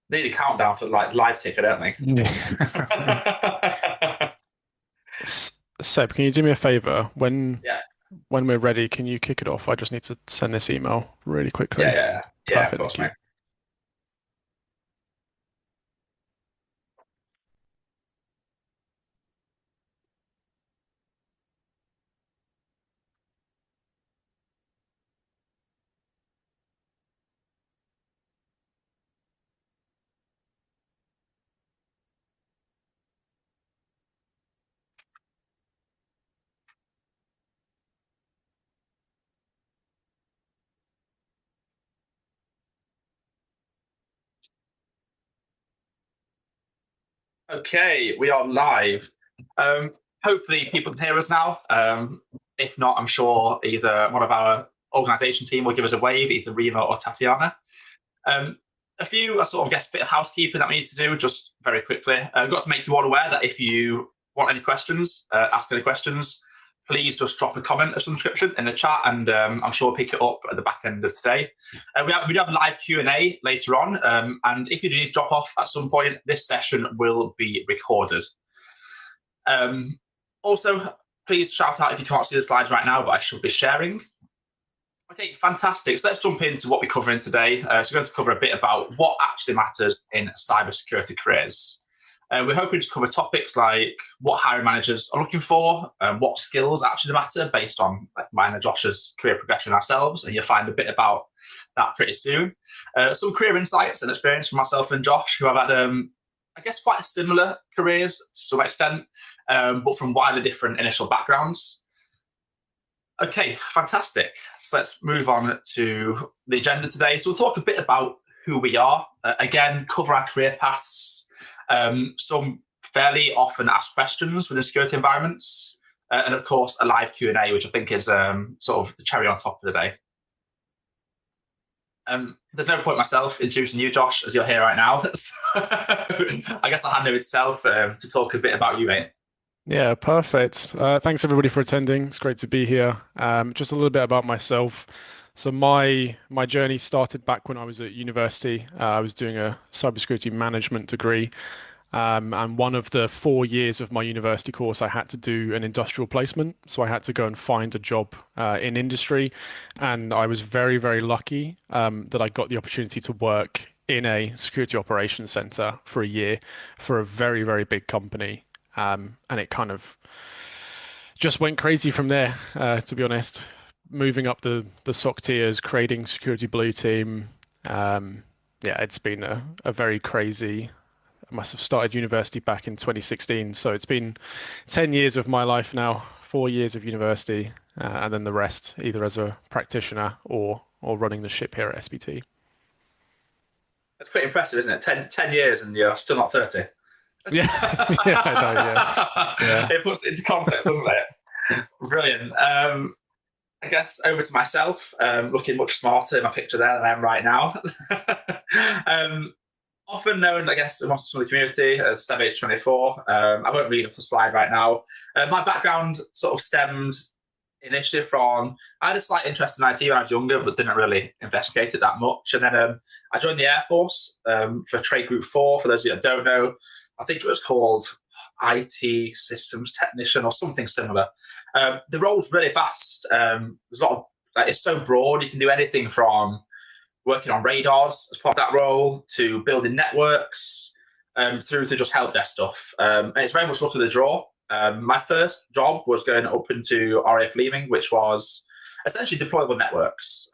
Need a countdown for like live ticker, don't they? Yeah. S- Seb, can you do me a favor? Yeah, When we're ready, can you kick it off? I just need to send this email really yeah, quickly. yeah, yeah. Of Perfect, course, thank you. mate. Okay, we are live. Um, Hopefully, people can hear us now. If not, I'm sure either one of our organisation team will give us a wave, either Rima or Tatiana. Um, a few, I sort of guess, bit of housekeeping that we need to do, just very quickly. I've got to make you all aware that if you want any questions, ask any questions, please just drop a comment of some description in the chat, and I'm sure we'll pick it up at the back end of today. We do have a live Q&A later on, and if you do need to drop off at some point, this session will be recorded. Also, please shout out if you can't see the slides right now, but I should be sharing. Okay, fantastic. So let's jump into what we're covering today. So we're going to cover a bit about what actually matters in cybersecurity careers. We're hoping to cover topics like what hiring managers are looking for, what skills actually matter based on like mine and Josh's career progression ourselves, and you'll find a bit about that pretty soon. Some career insights and experience from myself and Josh, who have had, I guess, quite similar careers to some extent, but from widely different initial backgrounds. Okay, fantastic. So let's move on to the agenda today. So we'll talk a bit about who we are. Again, cover our career paths, some fairly often asked questions within security environments, and of course a live Q&A, which I think is sort of the cherry on top of the day. There's no point myself introducing you, Josh, as you're here right now. So I guess I'll hand over to yourself to talk a bit about you, mate. Yeah, perfect. Thanks everybody for attending. It's great to be here. Just a little bit about myself. So my journey started back when I was at university. I was doing a cybersecurity management degree. And one of the 4 years of my university course, I had to do an industrial placement. So I had to go and find a job in industry. And I was very, very lucky that I got the opportunity to work in a security operations center for a year for a very, very big company. And it kind of just went crazy from there, to be honest. Moving up the SOC tiers, creating security blue team. Yeah, it's been a very crazy. I must have started university back in 2016, so it's been 10 years of my life now, 4 years of university, and then the rest either as a practitioner or running the ship here at SBT. That's pretty impressive, isn't it? Ten years and you're still not 30. Yeah, yeah, I know, yeah, yeah. It puts it into context, doesn't it? Brilliant. I guess over to myself, looking much smarter in my picture there than I am right now. um, Often known, I guess, amongst some of the community as Savage24. I won't read off the slide right now. My background sort of stems initially from, I had a slight interest in IT when I was younger, but didn't really investigate it that much. And then I joined the Air Force for Trade Group 4. For those of you that don't know, I think it was called IT Systems Technician or something similar. The role's really vast. There's a lot of, like, it's so broad. You can do anything from working on radars as part of that role to building networks through to just help desk stuff. And it's very much luck of the draw. My first job was going up into RAF Leaving, which was essentially deployable networks.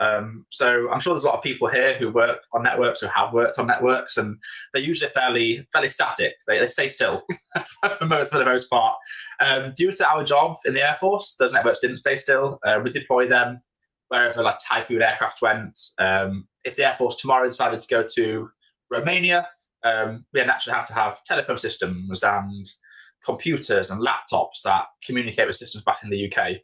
So I'm sure there's a lot of people here who work on networks, who have worked on networks, and they're usually fairly static. They stay still for the most part. Due to our job in the Air Force, those networks didn't stay still. We deploy them wherever like Typhoon aircraft went. If the Air Force tomorrow decided to go to Romania, we naturally have to have telephone systems and computers and laptops that communicate with systems back in the UK.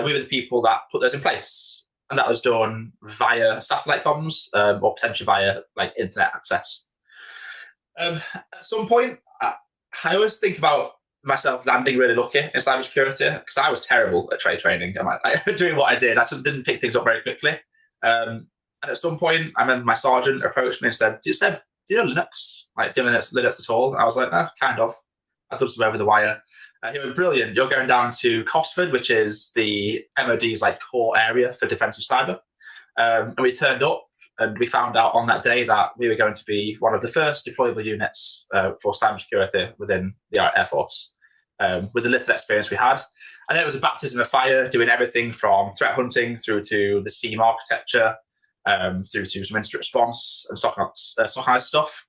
We were the people that put those in place, and that was done via satellite comms or potentially via like internet access. At some point, I always think about myself landing really lucky in cybersecurity because I was terrible at trade training. Doing what I did, I sort of didn't pick things up very quickly. And at some point, I remember my sergeant approached me and said, "Seb, do you know Linux? Like, do you know Linux at all? I was like, kind of. I've done some over the wire. He went, brilliant. You're going down to Cosford, which is the MOD's like core area for defensive cyber. And we turned up and we found out on that day that we were going to be one of the first deployable units for cybersecurity within the Air Force, with the little experience we had. And then it was a baptism of fire, doing everything from threat hunting through to the SIEM architecture, through to some incident response and SOC stuff.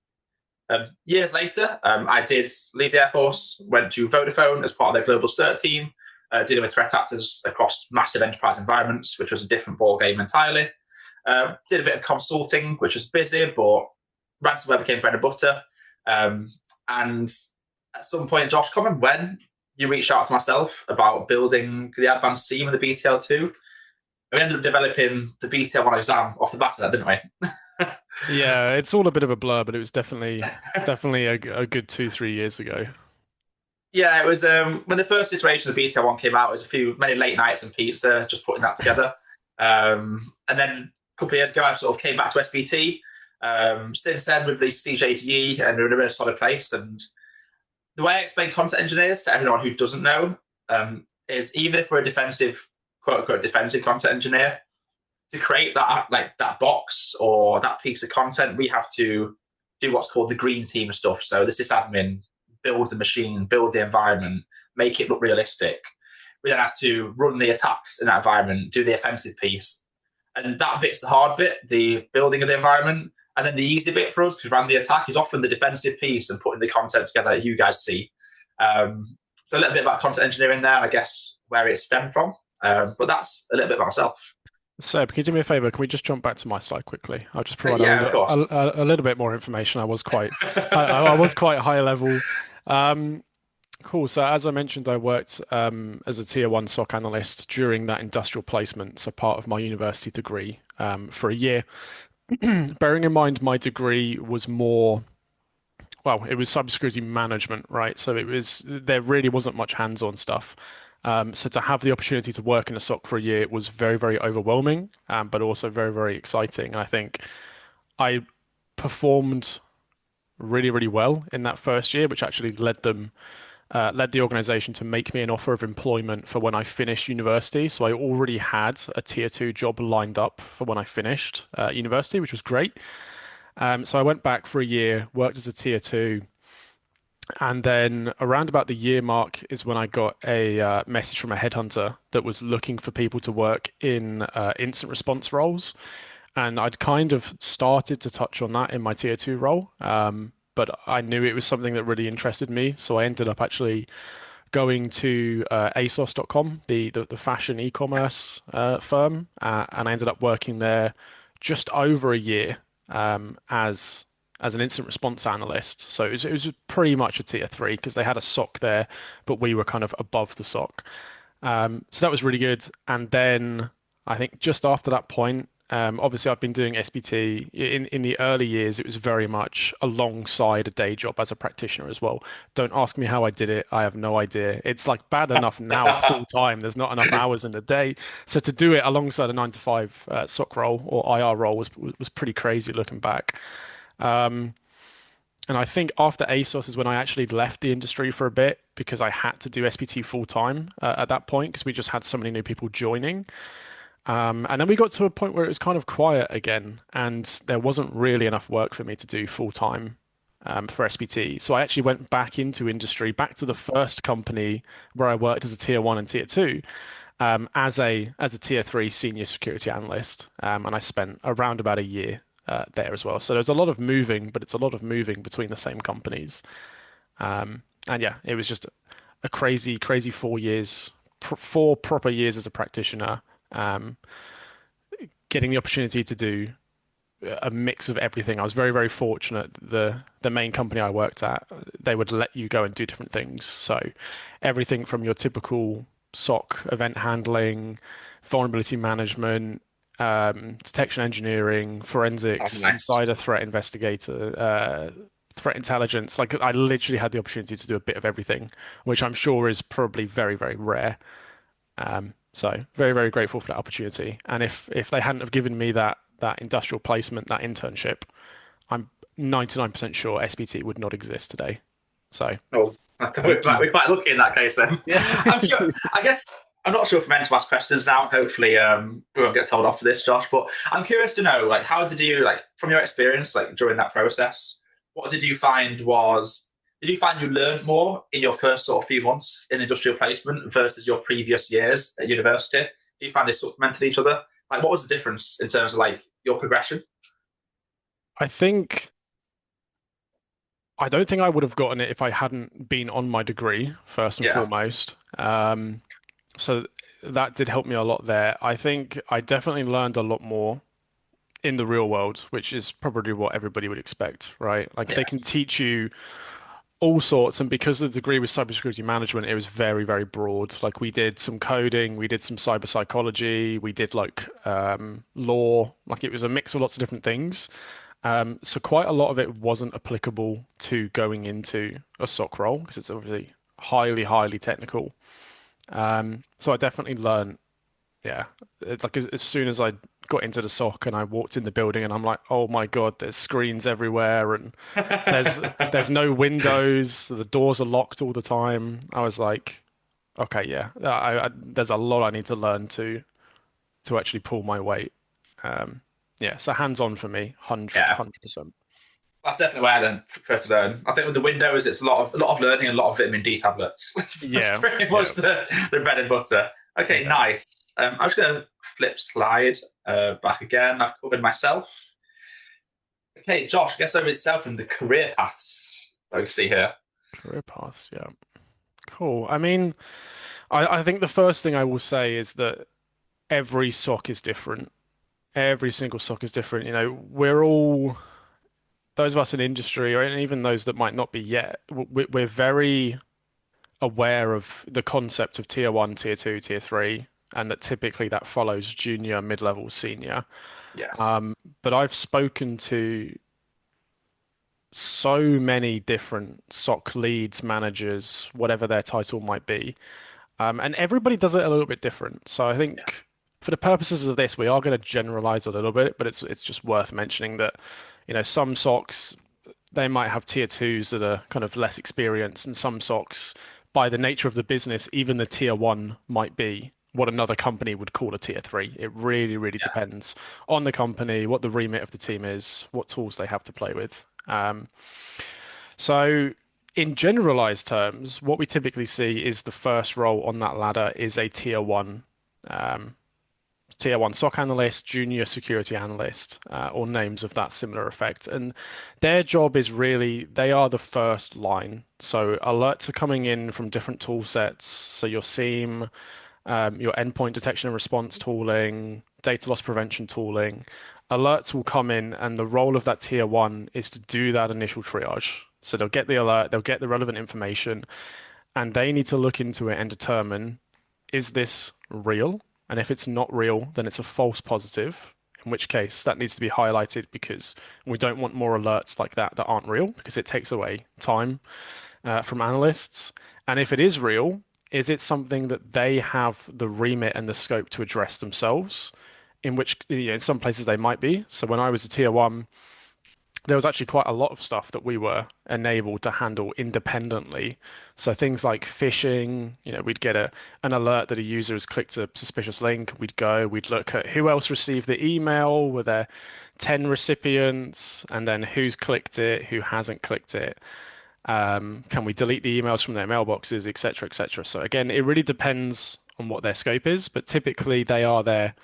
Years later, I did leave the Air Force, went to Vodafone as part of their global CERT team, dealing with threat actors across massive enterprise environments, which was a different ball game entirely. Did a bit of consulting, which was busy, but ransomware became bread and butter. And at some point, Josh, comment when you reached out to myself about building the advanced SIEM and the BTL2. We ended up developing the BTL1 exam off the back of that, didn't we? Yeah, it's all a bit of a blur, but it was definitely a good 2, 3 years ago. Yeah, it was when the first iteration of BTL1 came out. It was many late nights and pizza, just putting that together. And then a couple of years ago, I sort of came back to SBT. Since then, we've released CJDE, and we're in a really solid place. And the way I explain content engineers to everyone who doesn't know is even if we're a defensive, quote unquote, defensive content engineer, to create that box or that piece of content, we have to do what's called the green team stuff. So the sysadmin builds the machine, build the environment, make it look realistic. We then have to run the attacks in that environment, do the offensive piece. And that bit's the hard bit, the building of the environment. And then the easy bit for us, because we ran the attack, is often the defensive piece and putting the content together that you guys see. So a little bit about content engineering there, I guess, where it stemmed from. But that's a little bit about myself. Seb, can you do me a favor? Can we just jump back to my slide quickly? I'll just provide Yeah, of course. a little bit more information. I was quite high level. Um, cool. So as I mentioned, I worked as a tier one SOC analyst during that industrial placement, so part of my university degree, for a year. Bearing in mind my degree was more, well, it was cybersecurity management, right? So there really wasn't much hands-on stuff. So to have the opportunity to work in a SOC for a year was very, very overwhelming, but also very, very exciting. I think I performed really, really well in that first year, which actually led the organization to make me an offer of employment for when I finished university. So I already had a tier two job lined up for when I finished university, which was great. So I went back for a year, worked as a tier two, and then around about the year mark is when I got a message from a headhunter that was looking for people to work in instant response roles. And I'd kind of started to touch on that in my tier two role, but I knew it was something that really interested me. So I ended up actually going to ASOS.com, the fashion e-commerce firm, and I ended up working there just over a year as an incident response analyst. So it was pretty much a tier three because they had a SOC there, but we were kind of above the SOC. So that was really good. And then I think just after that point, obviously I've been doing SBT in the early years. It was very much alongside a day job as a practitioner as well. Don't ask me how I did it. I have no idea. It's like bad enough now full time. There's not enough hours in the day. So to do it alongside a 9 to 5 SOC role or IR role was pretty crazy looking back. And I think after ASOS is when I actually left the industry for a bit because I had to do SBT full time at that point because we just had so many new people joining. And then we got to a point where it was kind of quiet again, and there wasn't really enough work for me to do full time for SBT. So I actually went back into industry, back to the first company where I worked as a tier one and tier two, as a tier three senior security analyst, and I spent around about a year there as well. So there's a lot of moving, but it's a lot of moving between the same companies. And yeah, it was just a crazy, crazy 4 years, 4 proper years as a practitioner, um, getting the opportunity to do a mix of everything. I was very, very fortunate. The main company I worked at, they would let you go and do different things. So everything from your typical SOC, event handling, vulnerability management, detection engineering, That's forensics, nice. insider threat investigator, threat intelligence. Like I literally had the opportunity to do a bit of everything, which I'm sure is probably very, very rare. So very, very grateful for that opportunity. And if they hadn't have given me that industrial placement, that internship, I'm 99% sure SBT would not exist today. So Oh, thank you. we're quite lucky in that case then. Yeah. I guess I'm not sure if I'm meant to ask questions now. Hopefully, we won't get told off for this, Josh. But I'm curious to know, like, how did you, like, from your experience, like, during that process, what did you find was, did you find you learned more in your first sort of few months in industrial placement versus your previous years at university? Do you find they supplemented each other? Like, what was the difference in terms of like your progression? I think I don't think I would have gotten it if I hadn't been on my degree first and Yeah, foremost. So that did help me a lot there. I think I definitely learned a lot more in the real world, which is probably what everybody would expect, right? Like they yeah, can teach you all sorts, and because the degree was cybersecurity management, it was very, very broad. Like we did some coding, we did some cyber psychology, we did like law, like it was a mix of lots of different things. So quite a lot of it wasn't applicable to going into a SOC role because it's obviously highly, highly technical. So I definitely learned, yeah, it's like as soon as I got into the SOC and I walked in the building and I'm like, oh my God, there's screens everywhere and there's yeah. there's no windows, the doors are locked all the time. I was like, okay, yeah, there's a lot I need to learn to actually pull my weight. Um, yeah, so hands-on for me, 100%. That's definitely where I prefer to learn. I think with the Windows, it's a lot of learning and a lot of vitamin D tablets. That's Yeah, pretty yeah, much the bread and butter. Okay, yeah. nice. I'm just going to flip slide back again. I've covered myself. Okay, Josh, guess over itself in the career paths that we can see here. Career paths, yeah. Cool. I mean, I think the first thing I will say is that every sock is different. Every single sock is different. You know, we're all those of us in industry, or even those that might not be yet, we're very aware of the concept of tier one, tier two, tier three, and that typically that follows junior, mid-level, senior. Yeah, But I've spoken to so many different SOC leads, managers, whatever their title might be, and everybody does it a little bit different. So I yeah, think for the purposes of this, we are going to generalize a little bit, but it's just worth mentioning that, you know, some SOCs they might have tier twos that are kind of less experienced, and some SOCs, by the nature of the business, even the tier one might be what another company would call a tier three. It really, really yeah, depends on the company, what the remit of the team is, what tools they have to play with. So, in generalized terms, what we typically see is the first role on that ladder is a um, tier one SOC analyst, junior security analyst, or names of that similar effect. And their job is really, they are the first line. So alerts are coming in from different tool sets. So your SIEM, your endpoint detection and response tooling, data loss prevention tooling. Alerts will come in, and the role of that tier one is to do that initial triage. So they'll get the alert, they'll get the relevant information, and they need to look into it and determine, is this real? And if it's not real, then it's a false positive, in which case that needs to be highlighted because we don't want more alerts like that aren't real because it takes away time from analysts. And if it is real, is it something that they have the remit and the scope to address themselves? In which, you know, in some places they might be. So when I was a tier one, there was actually quite a lot of stuff that we were enabled to handle independently. So things like phishing, you know, we'd get an alert that a user has clicked a suspicious link. We'd go, we'd look at who else received the email. Were there 10 recipients? And then who's clicked it, who hasn't clicked it? Can we delete the emails from their mailboxes, et cetera, et cetera. So again, it really depends on what their scope is, but typically they are there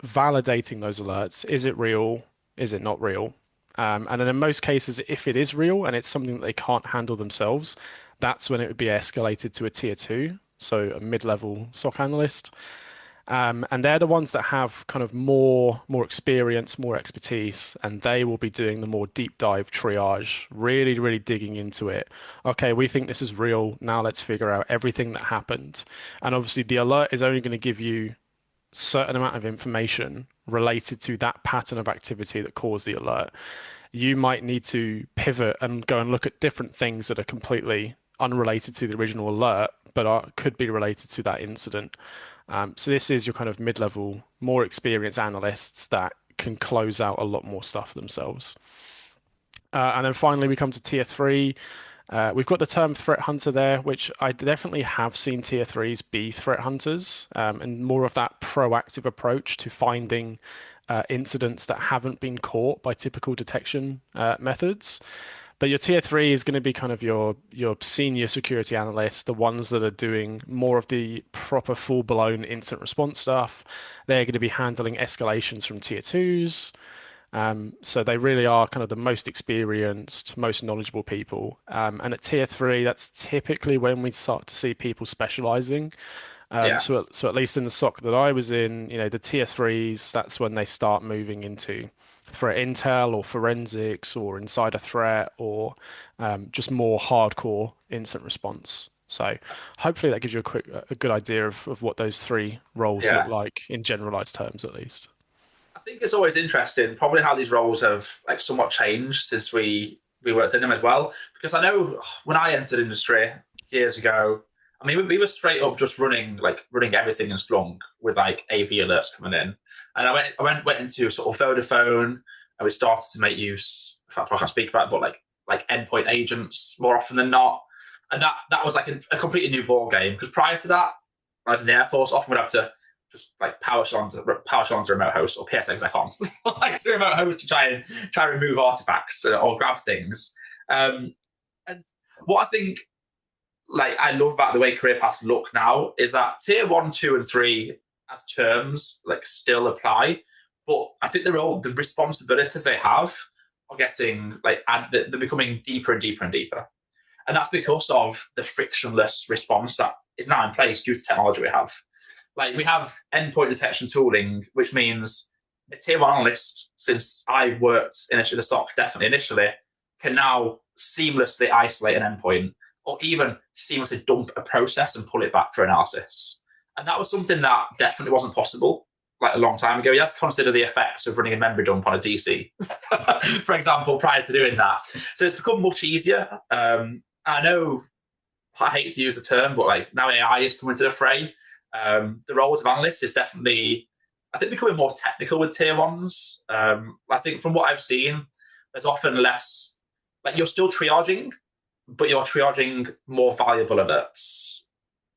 validating those alerts. Is it real? Is it not real? And then in most cases, if it is real and it's something that they can't handle themselves, that's when it would be escalated to a tier two, so a mid-level SOC analyst. And they're the ones that have kind of more experience, more expertise, and they will be doing the more deep dive triage, really, really digging into it. Okay, we think this is real. Now let's figure out everything that happened. And obviously, the alert is only going to give you certain amount of information related to that pattern of activity that caused the alert. You might need to pivot and go and look at different things that are completely unrelated to the original alert, but could be related to that incident. So this is your kind of mid-level, more experienced analysts that can close out a lot more stuff themselves. And then finally, we come to tier three. We've got the term threat hunter there, which I definitely have seen tier threes be threat hunters, and more of that proactive approach to finding incidents that haven't been caught by typical detection methods. But your tier three is going to be kind of your senior security analysts, the ones that are doing more of the proper full-blown instant response stuff. They're going to be handling escalations from tier twos. So they really are kind of the most experienced, most knowledgeable people. And at tier three, that's typically when we start to see people specializing. Yeah, So at least in the SOC that I was in, the tier threes, that's when they start moving into threat intel or forensics or insider threat or just more hardcore instant response. So hopefully that gives you a good idea of what those three roles look yeah. like in generalized terms, at least. I think it's always interesting, probably how these roles have like somewhat changed since we worked in them as well. Because I know when I entered industry years ago, I mean, we were straight up just running everything in Splunk with like AV alerts coming in, and I went into sort of Vodafone, and we started to make use. In fact, I can't speak about it, but like endpoint agents more often than not, and that was like a completely new ball game. Because prior to that, I was in the Air Force, often would have to just like PowerShell onto remote host or PSX on like to remote host to try and remove artifacts or grab things. And what I think like I love about the way career paths look now is that tier one, two, and three as terms like still apply, but I think they're all the responsibilities they have are getting like they're becoming deeper and deeper and deeper, and that's because of the frictionless response that is now in place due to technology we have. Like we have endpoint detection tooling, which means a tier one analyst, since I worked initially the SOC, definitely initially, can now seamlessly isolate an endpoint or even seamlessly dump a process and pull it back for analysis. And that was something that definitely wasn't possible like a long time ago. You had to consider the effects of running a memory dump on a DC, for example, prior to doing that. So it's become much easier. I know I hate to use the term, but like now AI is coming to the fray. The roles of analysts is definitely, I think, becoming more technical with tier ones. I think from what I've seen, there's often less, like you're still triaging, but you're triaging more valuable alerts.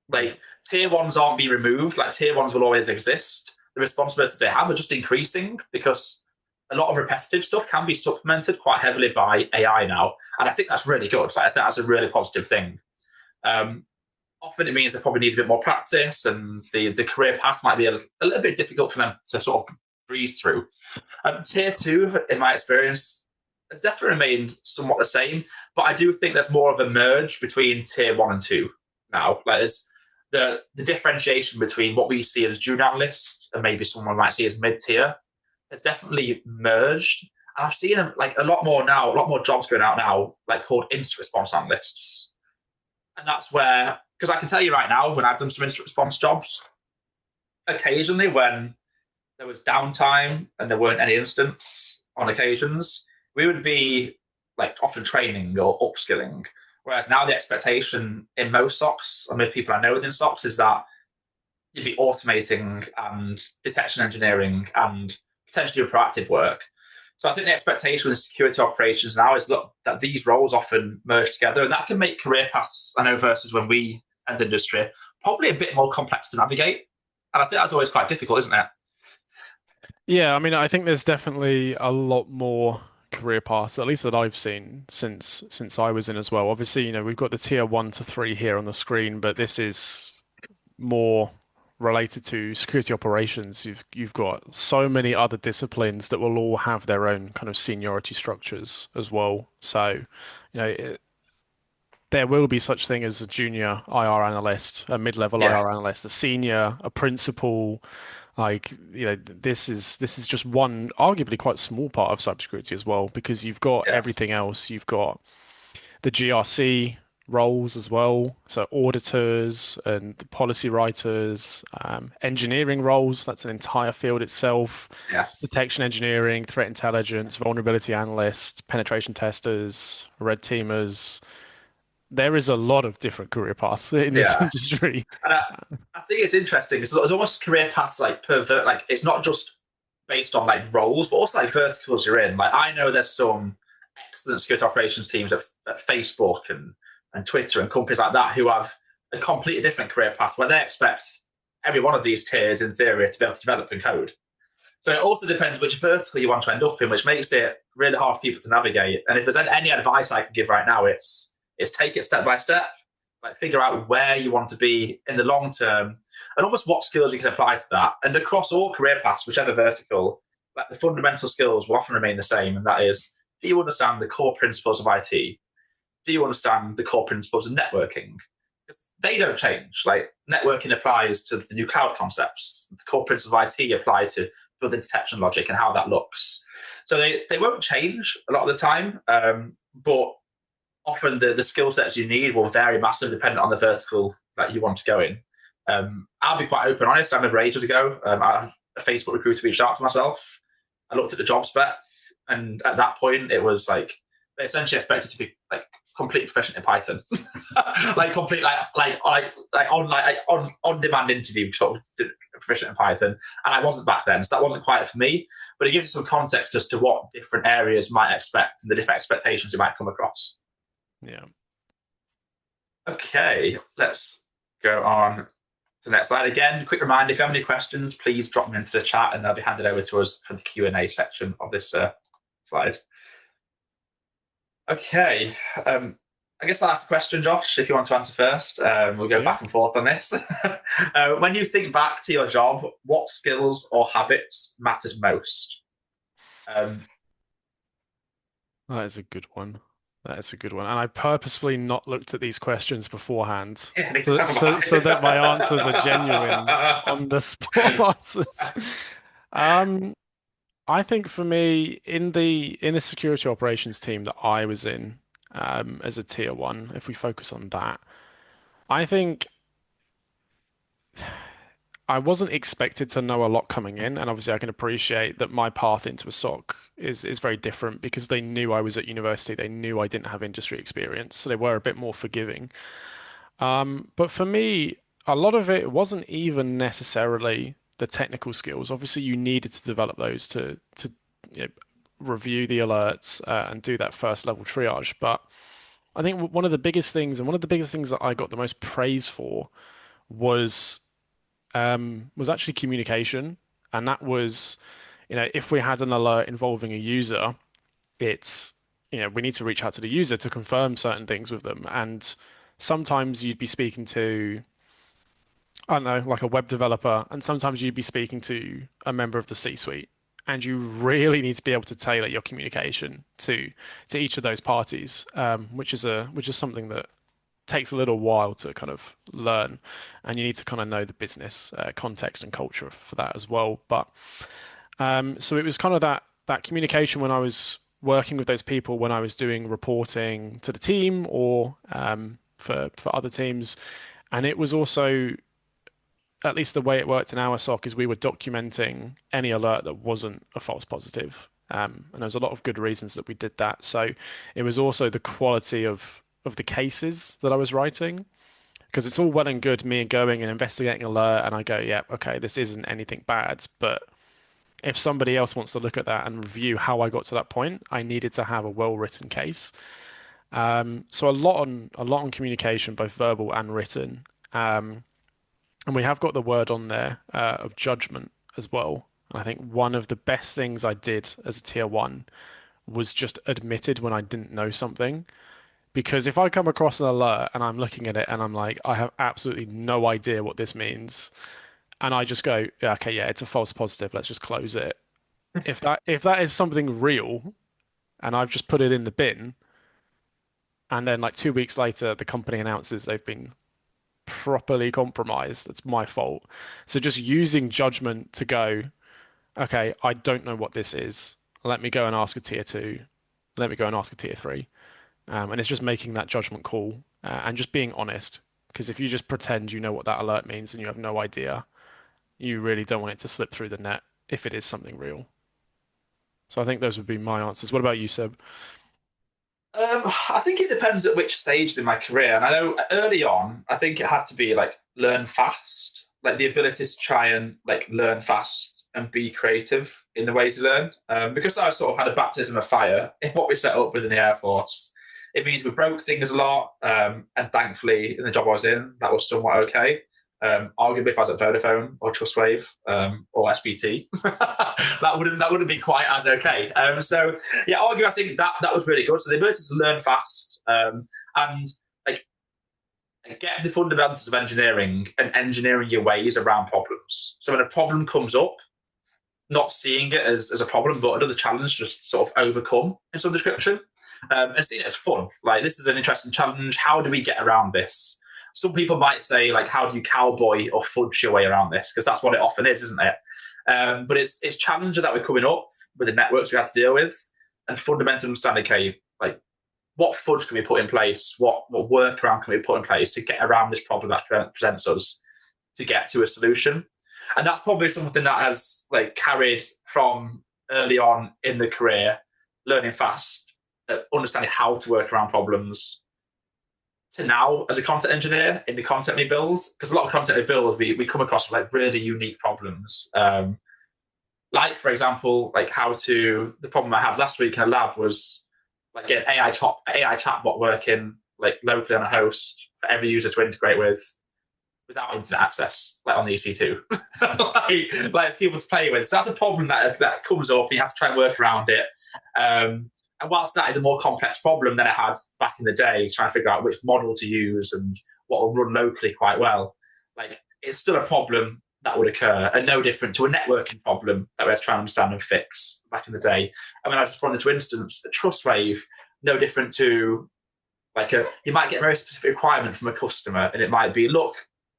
Like tier ones aren't being removed, like tier ones will always exist. The responsibilities they have are just increasing because a lot of repetitive stuff can be supplemented quite heavily by AI now. And I think that's really good. Like, I think that's a really positive thing. Um, Often it means they probably need a bit more practice and the career path might be a little bit difficult for them to sort of breeze through. Tier two, in my experience, has definitely remained somewhat the same, but I do think there's more of a merge between tier one and two now. Like there's the differentiation between what we see as junior analysts and maybe someone might see as mid tier has definitely merged. And I've seen like a lot more now, a lot more jobs going out now, like called instant response analysts. And that's where, because I can tell you right now, when I've done some instant response jobs, occasionally when there was downtime and there weren't any incidents on occasions, we would be like often training or upskilling. Whereas now the expectation in most SOCs, and most people I know within SOCs, is that you'd be automating and detection engineering and potentially doing proactive work. So I think the expectation with security operations now is that these roles often merge together, and that can make career paths, I know, versus when we entered industry, probably a bit more complex to navigate. And I think that's always quite difficult, isn't it? Yeah, I mean, I think there's definitely a lot more career paths, at least that I've seen since I was in as well. Obviously, we've got the tier one to three here on the screen, but this is more related to security operations. You've got so many other disciplines that will all have their own kind of seniority structures as well. So, there will be such thing as a junior IR analyst, a mid-level Yeah, IR analyst, a senior, a principal. Like, this is just one arguably quite small part of cybersecurity as well, because you've got yeah, everything else. You've got the GRC roles as well, so auditors and policy writers, engineering roles. That's an entire field itself. yeah, Detection engineering, threat intelligence, vulnerability analysts, penetration testers, red teamers. There is a lot of different career paths in this yeah. industry. And I think it's interesting. It's almost career paths like pervert. Like it's not just based on like roles, but also like verticals you're in. Like I know there's some excellent security operations teams at Facebook and Twitter and companies like that who have a completely different career path where they expect every one of these tiers, in theory, to be able to develop and code. So it also depends which vertical you want to end up in, which makes it really hard for people to navigate. And if there's any advice I can give right now, it's take it step by step, like figure out where you want to be in the long term, and almost what skills you can apply to that. And across all career paths, whichever vertical, like the fundamental skills will often remain the same, and that is: do you understand the core principles of IT? Do you understand the core principles of networking? They don't change. Like networking applies to the new cloud concepts. The core principles of IT apply to building detection logic and how that looks. So they won't change a lot of the time, but often the skill sets you need will vary massively depending on the vertical that you want to go in. I'll be quite open and honest. I remember ages ago, a Facebook recruiter reached out to myself. I looked at the job spec, and at that point, it was like they essentially expected to be like complete proficient in Python, like complete on demand interview sort of proficient in Python, and I wasn't back then, so that wasn't quite for me. But it gives you some context as to what different areas might expect and the different expectations you might come across. Yeah. Okay, let's go on to the next slide. Again, quick reminder: if you have any questions, please drop them into the chat, and they'll be handed over to us for the Q&A section of this slide. Okay. I guess I'll ask the question, Josh, if you want to answer first. We'll go back and forth on this. When you think back to your job, what skills or habits mattered most? That is a good one. That is a good one. And I purposefully not looked at these questions beforehand so that my answers are genuine on the spot answers. I think for me, in the security operations team that I was in, as a tier one, if we focus on that, I think I wasn't expected to know a lot coming in, and obviously I can appreciate that my path into a SOC is very different because they knew I was at university, they knew I didn't have industry experience, so they were a bit more forgiving. But for me, a lot of it wasn't even necessarily the technical skills. Obviously, you needed to develop those to you know, review the alerts and do that first level triage. But I think one of the biggest things, and one of the biggest things that I got the most praise for was was actually communication, and that was, if we had an alert involving a user, it's, we need to reach out to the user to confirm certain things with them, and sometimes you'd be speaking to, I don't know, like a web developer, and sometimes you'd be speaking to a member of the C-suite, and you really need to be able to tailor your communication to each of those parties, which is something that takes a little while to kind of learn, and you need to kind of know the business context and culture for that as well. But so it was kind of that communication when I was working with those people, when I was doing reporting to the team or for other teams, and it was also, at least the way it worked in our SOC, is we were documenting any alert that wasn't a false positive. And there's a lot of good reasons that we did that. So it was also the quality of the cases that I was writing, because it's all well and good me going and investigating an alert, and I go, yeah, okay, this isn't anything bad. But if somebody else wants to look at that and review how I got to that point, I needed to have a well-written case. So a lot on communication, both verbal and written. And we have got the word on there of judgment as well. And I think one of the best things I did as a tier one was just admitted when I didn't know something. Because if I come across an alert and I'm looking at it and I'm like, I have absolutely no idea what this means, and I just go, yeah, okay, yeah, it's a false positive, let's just close it. If that is something real and I've just put it in the bin, and then like 2 weeks later the company announces they've been properly compromised, that's my fault. So just using judgment to go, okay, I don't know what this is. Let me go and ask a tier two. Let me go and ask a tier three. And it's just making that judgment call and just being honest. Because if you just pretend you know what that alert means and you have no idea, you really don't want it to slip through the net if it is something real. So I think those would be my answers. What about you, Seb? I think it depends at which stage in my career. And I know early on, I think it had to be like learn fast, like the ability to try and like learn fast and be creative in the ways you learn. Because I sort of had a baptism of fire in what we set up within the Air Force, it means we broke things a lot. And thankfully, in the job I was in, that was somewhat okay. Arguably, if I was at Vodafone or Trustwave or SBT, that wouldn't be quite as okay. So yeah, arguably, I think that was really good. So the ability to learn fast and like get the fundamentals of engineering and engineering your ways around problems. So when a problem comes up, not seeing it as a problem, but another challenge to just sort of overcome in some description. And seeing it as fun. Like, this is an interesting challenge. How do we get around this? Some people might say, like, how do you cowboy or fudge your way around this? Because that's what it often is, isn't it? But it's challenges that were coming up with the networks we had to deal with, and fundamentally understanding, okay, like, what fudge can we put in place? What workaround can we put in place to get around this problem that presents us to get to a solution? And that's probably something that has like carried from early on in the career, learning fast, understanding how to work around problems, to now as a content engineer in the content we build. Because a lot of content we build, we come across like really unique problems. Like, for example, like the problem I had last week in a lab was like get AI chatbot working like locally on a host for every user to integrate with without internet access, like on the EC2, like people to play with. So that's a problem that comes up. And you have to try and work around it. And whilst that is a more complex problem than I had back in the day, trying to figure out which model to use and what will run locally quite well, like it's still a problem that would occur, and no different to a networking problem that we had to try and understand and fix back in the day. I mean, I was responding to instance, a trust wave, no different to like you might get a very specific requirement from a customer, and it might be, look,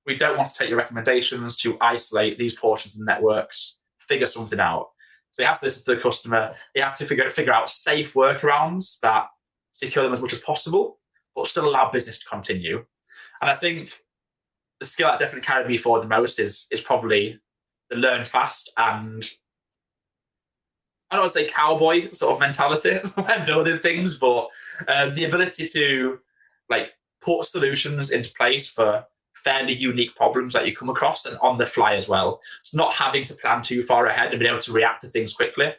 we don't want to take your recommendations to isolate these portions of the networks, figure something out. So you have to listen to the customer. You have to figure out safe workarounds that secure them as much as possible, but still allow business to continue. And I think the skill that definitely carried me forward the most is probably the learn fast and I don't want to say cowboy sort of mentality when building things, but the ability to like put solutions into place for fairly unique problems that you come across and on the fly as well. So not having to plan too far ahead and being able to react to things quickly,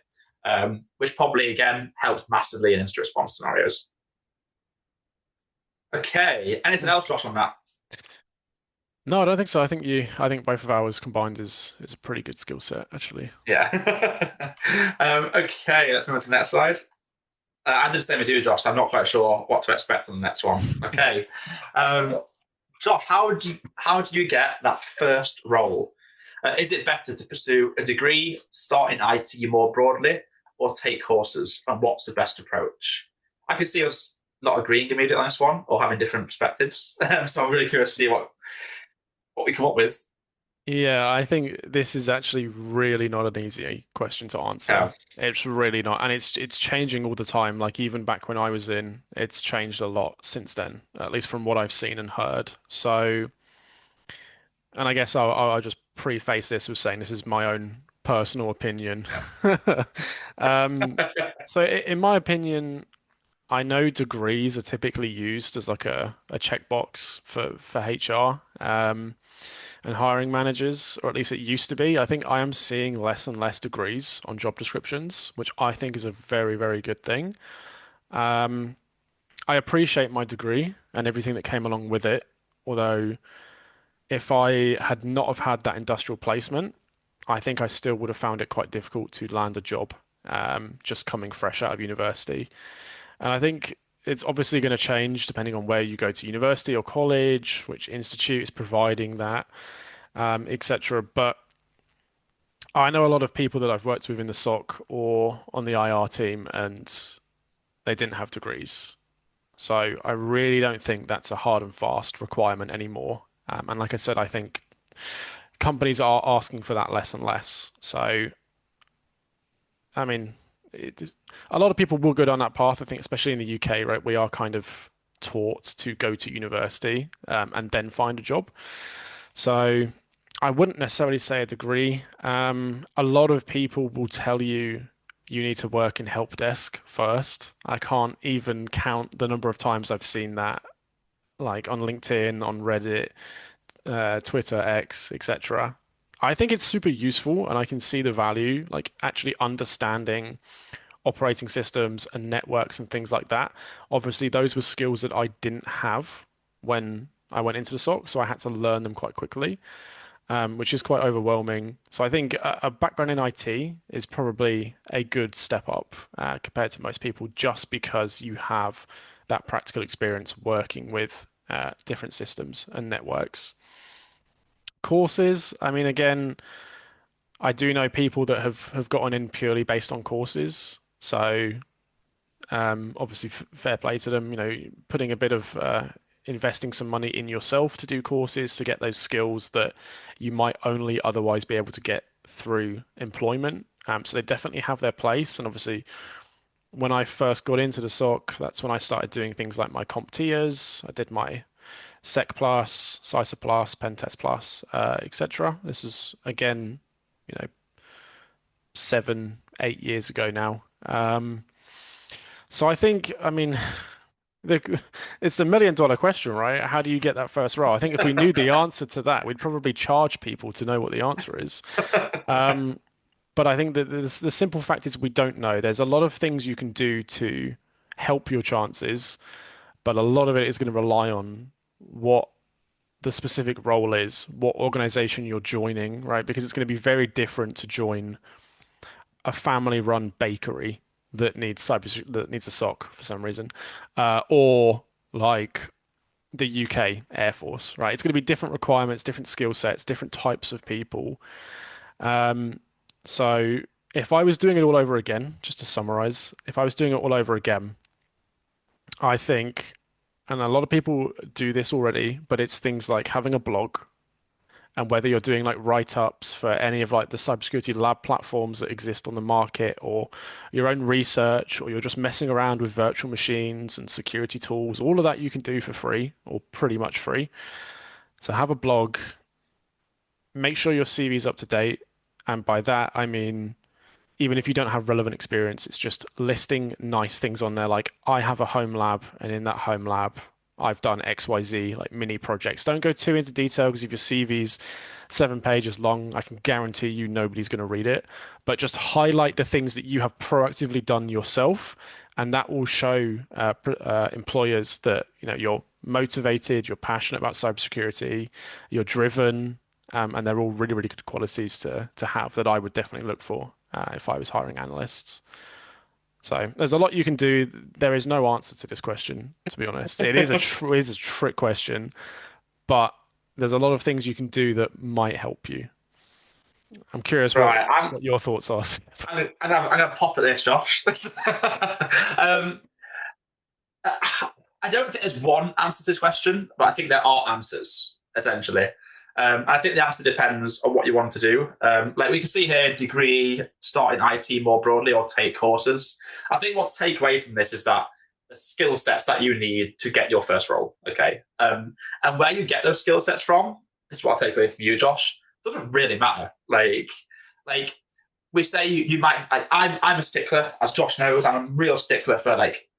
which probably again helps massively in instant response scenarios. Okay, anything else, Josh, on that? No, I don't think so. I think both of ours combined is a pretty good skill set, actually. Yeah. Okay, let's move on to the next slide. I did the same as you, Josh. So I'm not quite sure what to expect on the next one. Okay. Josh, how do you get that first role? Is it better to pursue a degree, start in IT more broadly, or take courses? And what's the best approach? I can see us not agreeing immediately on this one or having different perspectives. So I'm really curious to see what we come up with. Yeah, I think this is actually really not an easy question to answer. Yeah. It's really not, and it's changing all the time. Like even back when I was in, it's changed a lot since then, at least from what I've seen and heard. So, and I guess I'll just preface this with saying this is my own personal opinion. Um, so in my opinion, I know degrees are typically used as like a checkbox for HR. And hiring managers, or at least it used to be. I think I am seeing less and less degrees on job descriptions, which I think is a very, very good thing. Um, I appreciate my degree and everything that came along with it, although if I had not have had that industrial placement, I think I still would have found it quite difficult to land a job, just coming fresh out of university. And I think it's obviously going to change depending on where you go to university or college, which institute is providing that, etc. But I know a lot of people that I've worked with in the SOC or on the IR team, and they didn't have degrees. So I really don't think that's a hard and fast requirement anymore. And like I said, I think companies are asking for that less and less. So, I mean, a lot of people will go down that path. I think, especially in the UK, right? We are kind of taught to go to university and then find a job. So I wouldn't necessarily say a degree. A lot of people will tell you you need to work in help desk first. I can't even count the number of times I've seen that, like on LinkedIn, on Reddit, Twitter, X, etc. I think it's super useful and I can see the value, like actually understanding operating systems and networks and things like that. Obviously, those were skills that I didn't have when I went into the SOC, so I had to learn them quite quickly, which is quite overwhelming. So I think a background in IT is probably a good step up compared to most people, just because you have that practical experience working with different systems and networks. Courses, I mean, again, I do know people that have gotten in purely based on courses. So obviously, fair play to them. You know, putting a bit of investing some money in yourself to do courses to get those skills that you might only otherwise be able to get through employment. So they definitely have their place. And obviously, when I first got into the SOC, that's when I started doing things like my CompTIAs. I did my Sec Plus, CISA Plus, Pentest Plus, etc. This is again, you know, 7, 8 years ago now. So I think, I mean, it's the million dollar question, right? How do you get that first role? I think if we knew the answer to that, we'd probably charge people to know what the answer is. But I think that the simple fact is we don't know. There's a lot of things you can do to help your chances, but a lot of it is going to rely on what the specific role is, what organization you're joining, right? Because it's going to be very different to join a family-run bakery that needs a SOC for some reason, or like the UK Air Force, right? It's going to be different requirements, different skill sets, different types of people. Um, so if I was doing it all over again, just to summarize, if I was doing it all over again, I think, and a lot of people do this already, but it's things like having a blog, and whether you're doing like write-ups for any of like the cybersecurity lab platforms that exist on the market, or your own research, or you're just messing around with virtual machines and security tools, all of that you can do for free or pretty much free. So have a blog, make sure your CV is up to date. And by that, I mean, even if you don't have relevant experience, it's just listing nice things on there. Like I have a home lab, and in that home lab, I've done XYZ, like mini projects. Don't go too into detail because if your CV's 7 pages long, I can guarantee you nobody's going to read it. But just highlight the things that you have proactively done yourself, and that will show employers that you're motivated, you're passionate about cybersecurity, you're driven, and they're all really, really good qualities to have that I would definitely look for if I was hiring analysts. So there's a lot you can do. There is no answer to this question, to be honest. It is a trick question, but there's a lot of things you can do that might help you. I'm curious Right, what your thoughts are. I'm gonna pop at this, Josh. um, I don't think there's one answer to this question, but I think there are answers essentially. And I think the answer depends on what you want to do. Like we can see here, degree, start in IT more broadly, or take courses. I think what to take away from this is that the skill sets that you need to get your first role. Okay, and where you get those skill sets from, this is what I take away from you, Josh. Doesn't really matter. Like we say, you might. I'm a stickler, as Josh knows. I'm a real stickler for like.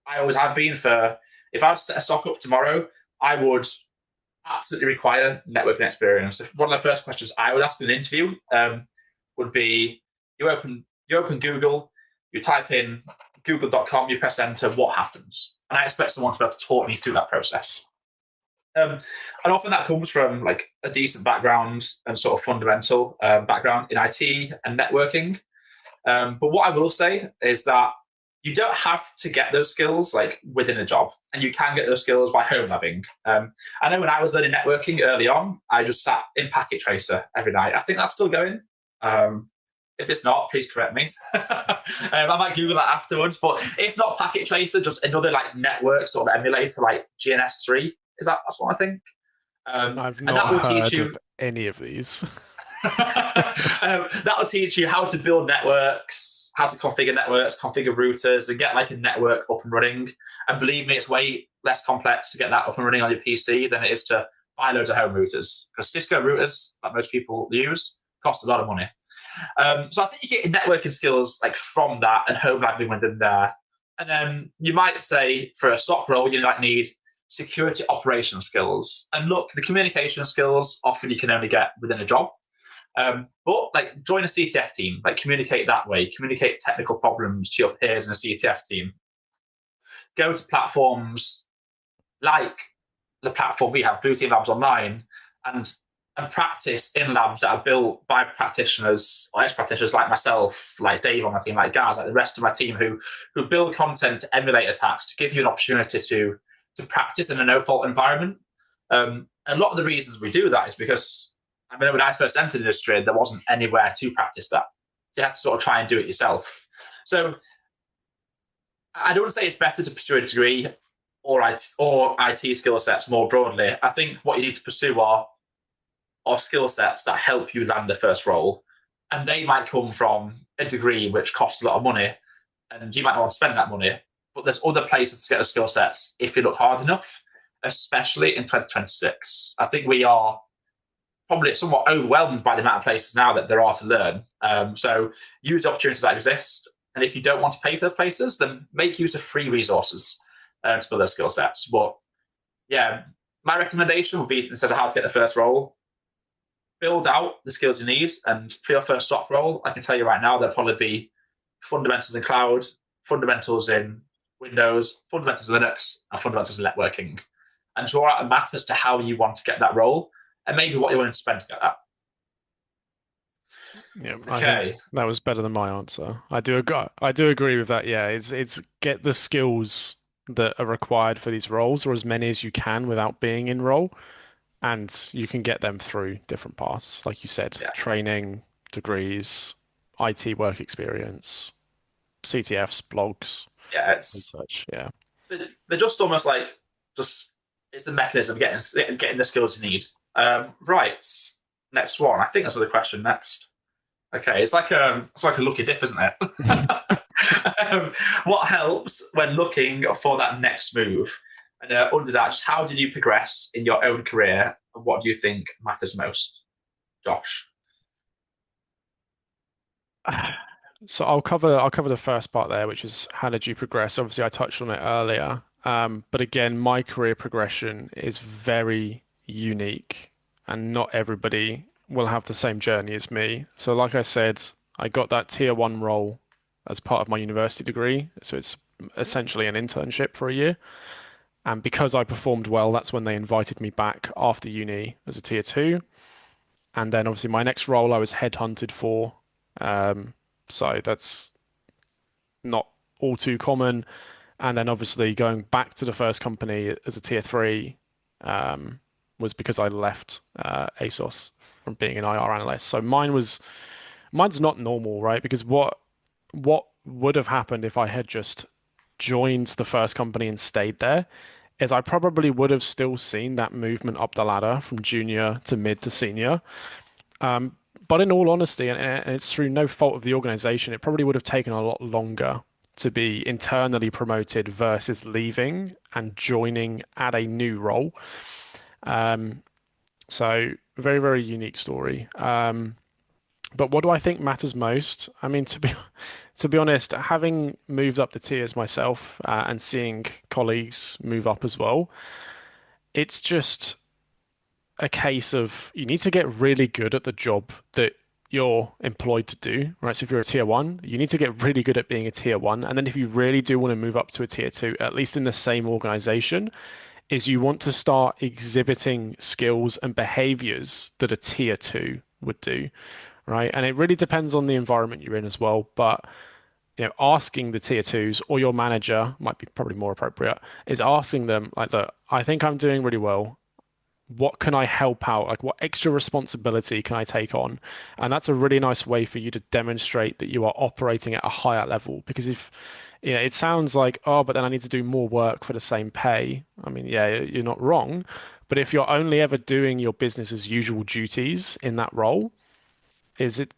I always have been for. If I was to set a stock up tomorrow, I would absolutely require networking experience. One of the first questions I would ask in an interview would be: you open Google, you type in google.com, you press enter, what happens? And I expect someone to be able to talk me through that process. And often that comes from like a decent background and sort of fundamental background in IT and networking. But what I will say is that you don't have to get those skills like within a job, and you can get those skills by home labbing. I know when I was learning networking early on, I just sat in Packet Tracer every night. I think that's still going. If it's not, please correct me. I might Google that afterwards. But if not Packet Tracer, just another like network sort of emulator like GNS3. That's what I think? I've And that not will teach heard you. of any of these. That'll teach you how to build networks, how to configure networks, configure routers, and get like a network up and running. And believe me, it's way less complex to get that up and running on your PC than it is to buy loads of home routers. Because Cisco routers that most people use cost a lot of money. So I think you get networking skills like from that and home labbing within there. And then you might say for a SOC role, you might need security operational skills. And look, the communication skills often you can only get within a job. But like join a CTF team, like communicate that way, communicate technical problems to your peers in a CTF team. Go to platforms like the platform we have, Blue Team Labs Online, and and practice in labs that are built by practitioners or ex-practitioners like myself, like Dave on my team, like Gaz, like the rest of my team who build content to emulate attacks to give you an opportunity to practice in a no-fault environment. A lot of the reasons we do that is because I mean when I first entered the industry, there wasn't anywhere to practice that. You had to sort of try and do it yourself. So I don't want to say it's better to pursue a degree or IT skill sets more broadly. I think what you need to pursue are skill sets that help you land the first role. And they might come from a degree which costs a lot of money, and you might not want to spend that money. But there's other places to get those skill sets if you look hard enough, especially in 2026. I think we are probably somewhat overwhelmed by the amount of places now that there are to learn. So use the opportunities that exist. And if you don't want to pay for those places, then make use of free resources to build those skill sets. But yeah, my recommendation would be instead of how to get the first role, build out the skills you need. And for your first SOC role, I can tell you right now, there'll probably be fundamentals in cloud, fundamentals in Windows, fundamentals in Linux, and fundamentals in networking. And draw out a map as to how you want to get that role and maybe what you're willing to spend to get that. Yeah, I think Okay. that was better than my answer. I do agree with that. Yeah, it's get the skills that are required for these roles, or as many as you can without being in role, and you can get them through different paths, like you said, Yeah. training, degrees, IT work experience, CTFs, blogs, Yeah. and such. Yeah. They're just almost like just it's a mechanism of getting the skills you need. Right. Next one. I think that's the question next. Okay, it's like a lucky dip, isn't it? What helps when looking for that next move? And under that, just how did you progress in your own career? And what do you think matters most, Josh? So I'll cover the first part there, which is how did you progress? Obviously, I touched on it earlier. But again, my career progression is very unique, and not everybody will have the same journey as me. So, like I said, I got that tier one role as part of my university degree. So it's essentially an internship for a year. And because I performed well, that's when they invited me back after uni as a tier two. And then obviously my next role I was headhunted for. Um, so that's not all too common. And then obviously going back to the first company as a tier three was because I left ASOS from being an IR analyst. So mine's not normal, right? Because what would have happened if I had just joined the first company and stayed there is I probably would have still seen that movement up the ladder from junior to mid to senior. But in all honesty, and it's through no fault of the organization, it probably would have taken a lot longer to be internally promoted versus leaving and joining at a new role. So very, very unique story. But what do I think matters most? I mean, to be honest, having moved up the tiers myself and seeing colleagues move up as well, it's just a case of you need to get really good at the job that you're employed to do, right? So if you're a tier one, you need to get really good at being a tier one. And then if you really do want to move up to a tier two, at least in the same organization, is you want to start exhibiting skills and behaviors that a tier two would do, right? And it really depends on the environment you're in as well. But asking the tier twos or your manager might be probably more appropriate, is asking them like, look, I think I'm doing really well. What can I help out? Like, what extra responsibility can I take on? And that's a really nice way for you to demonstrate that you are operating at a higher level. Because if, it sounds like, oh, but then I need to do more work for the same pay. I mean, yeah, you're not wrong. But if you're only ever doing your business as usual duties in that role, is it's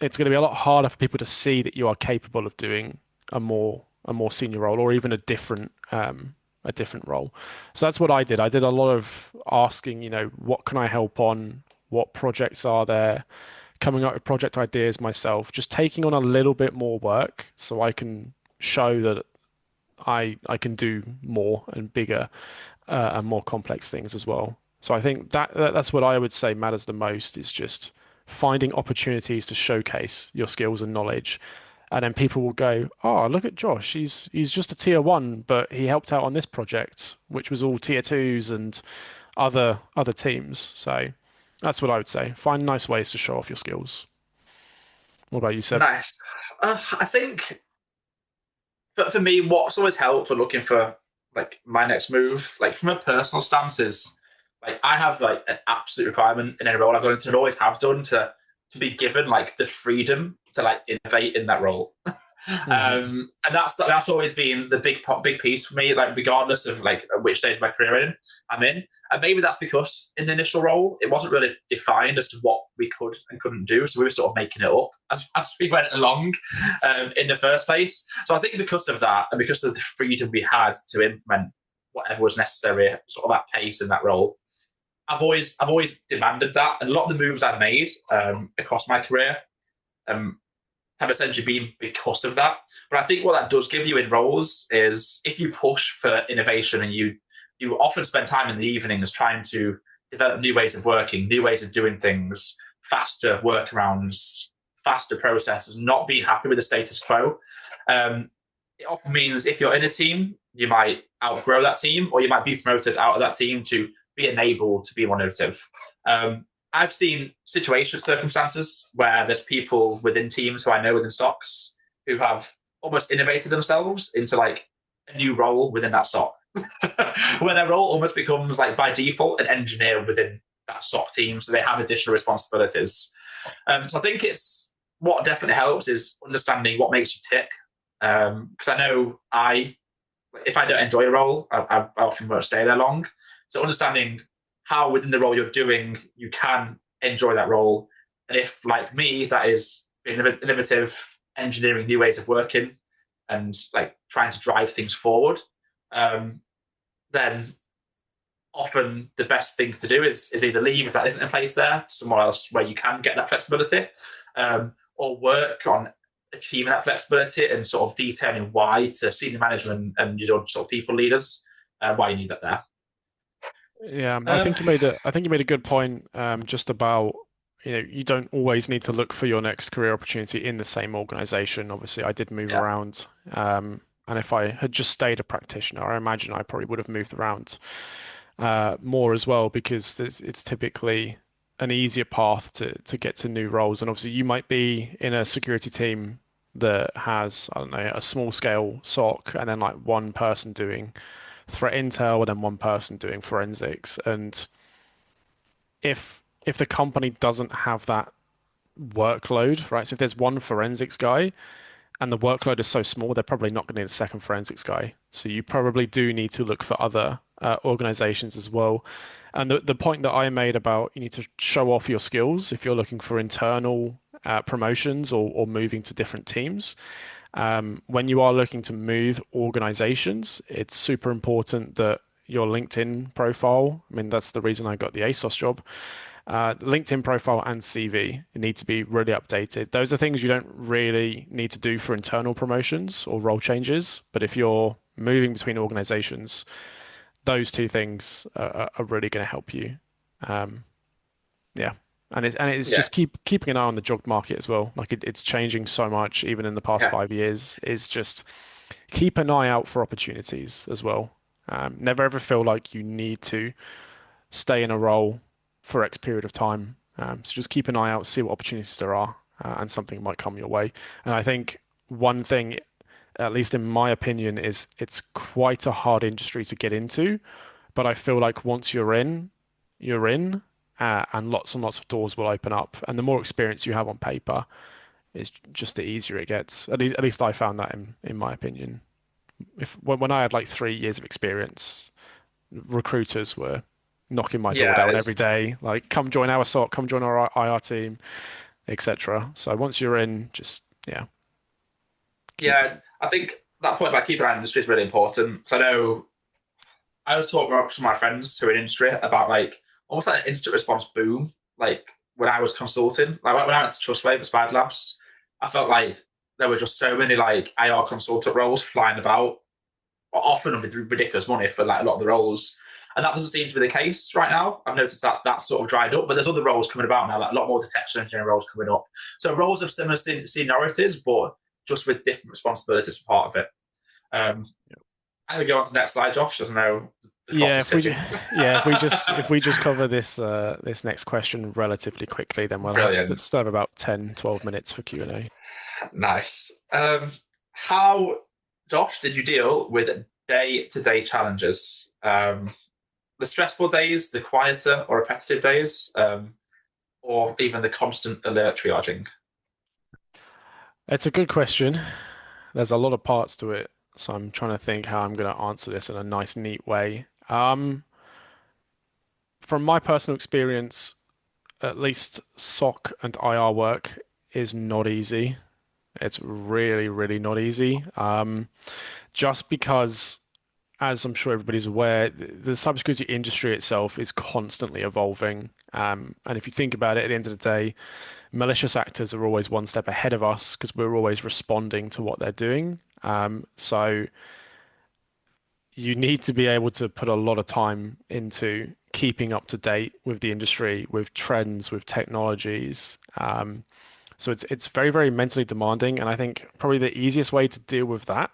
going to be a lot harder for people to see that you are capable of doing a more senior role or even a different role. So that's what I did. I did a lot of asking, what can I help on? What projects are there? Coming up with project ideas myself, just taking on a little bit more work so I can show that I can do more and bigger and more complex things as well. So I think that's what I would say matters the most is just finding opportunities to showcase your skills and knowledge. And then people will go, "Oh, look at Josh. He's just a tier one, but he helped out on this project, which was all tier twos and other teams." So that's what I would say. Find nice ways to show off your skills. What about you, Seb? Nice. I think for me, what's always helped for looking for like my next move, like from a personal stance, is like I have like an absolute requirement in any role I go into, and always have done to be given like the freedom to like innovate in that role. Hmm. And that's always been the big piece for me, like regardless of like which stage of my career I'm in. And maybe that's because in the initial role it wasn't really defined as to what we could and couldn't do, so we were sort of making it up as we went along in the first place. So I think because of that and because of the freedom we had to implement whatever was necessary, sort of at pace in that role, I've always demanded that, and a lot of the moves I've made across my career um, have essentially been because of that. But I think what that does give you in roles is if you push for innovation and you often spend time in the evenings trying to develop new ways of working, new ways of doing things, faster workarounds, faster processes, not being happy with the status quo. It often means if you're in a team, you might outgrow that team, or you might be promoted out of that team to be enabled to be more innovative. I've seen situations, circumstances where there's people within teams who I know within SOCs who have almost innovated themselves into like a new role within that SOC, where their role almost becomes like by default an engineer within that SOC team, so they have additional responsibilities. So I think it's what definitely helps is understanding what makes you tick. Because I know if I don't enjoy a role, I often won't stay there long. So understanding how within the role you're doing, you can enjoy that role. And if, like me, that is innovative, engineering new ways of working and like trying to drive things forward, um, then often the best thing to do is either leave if that isn't in place there, somewhere else where you can get that flexibility, or work on achieving that flexibility and sort of detailing why to senior management and your sort of people leaders why you need that there. Yeah, Um, I think you made a good point just about you don't always need to look for your next career opportunity in the same organization. Obviously, I did move yeah, around, and if I had just stayed a practitioner, I imagine I probably would have moved around more as well because it's typically an easier path to get to new roles. And obviously, you might be in a security team that has, I don't know, a small scale SOC and then like one person doing threat intel and then one person doing forensics. And if the company doesn't have that workload, right? So if there's one forensics guy and the workload is so small, they're probably not going to need a second forensics guy. So you probably do need to look for other organizations as well. And the point that I made about you need to show off your skills if you're looking for internal promotions or moving to different teams. When you are looking to move organizations, it's super important that your LinkedIn profile, I mean, that's the reason I got the ASOS job. LinkedIn profile and CV need to be really updated. Those are things you don't really need to do for internal promotions or role changes. But if you're moving between organizations, those two things are really going to help you. Um, yeah. And it's yeah, just keeping an eye on the job market as well. Like it's changing so much, even in the past yeah, 5 years. Is just keep an eye out for opportunities as well. Never ever feel like you need to stay in a role for X period of time. So just keep an eye out, see what opportunities there are, and something might come your way. And I think one thing, at least in my opinion, is it's quite a hard industry to get into. But I feel like once you're in, and lots of doors will open up. And the more experience you have on paper, is just the easier it gets. At least I found that in my opinion. If when I had like 3 years of experience, recruiters were knocking my door yeah. down every day, like come join our SOC, come join our IR team, etc. So once you're in, just yeah, keep. Yeah, I think that point about keeping an eye on the industry is really important. Because I know I was talking about some of my friends who are in industry about like almost like an instant response boom. Like when I was consulting, like when I went to Trustwave at Spider Labs, I felt like there were just so many like IR consultant roles flying about. often with ridiculous money for like a lot of the roles. And that doesn't seem to be the case right now. I've noticed that that's sort of dried up, but there's other roles coming about now, like a lot more detection engineering roles coming up. So roles of similar seniorities, but just with different responsibilities for part of it. Um, I'm gonna go on to the next slide, Josh. Doesn't know the clock Yeah, is ticking. yeah, if we just cover this this next question relatively quickly, then we'll have Brilliant, still have about 10, 12 minutes for Q&A. nice. How, Josh, did you deal with day-to-day challenges? The stressful days, the quieter or repetitive days, or even the constant alert triaging? It's a good question. There's a lot of parts to it, so I'm trying to think how I'm going to answer this in a nice, neat way. From my personal experience, at least SOC and IR work is not easy. It's really, really not easy. Just because, as I'm sure everybody's aware, the cybersecurity industry itself is constantly evolving. And if you think about it, at the end of the day, malicious actors are always one step ahead of us because we're always responding to what they're doing. So you need to be able to put a lot of time into keeping up to date with the industry, with trends, with technologies. So it's very, very mentally demanding. And I think probably the easiest way to deal with that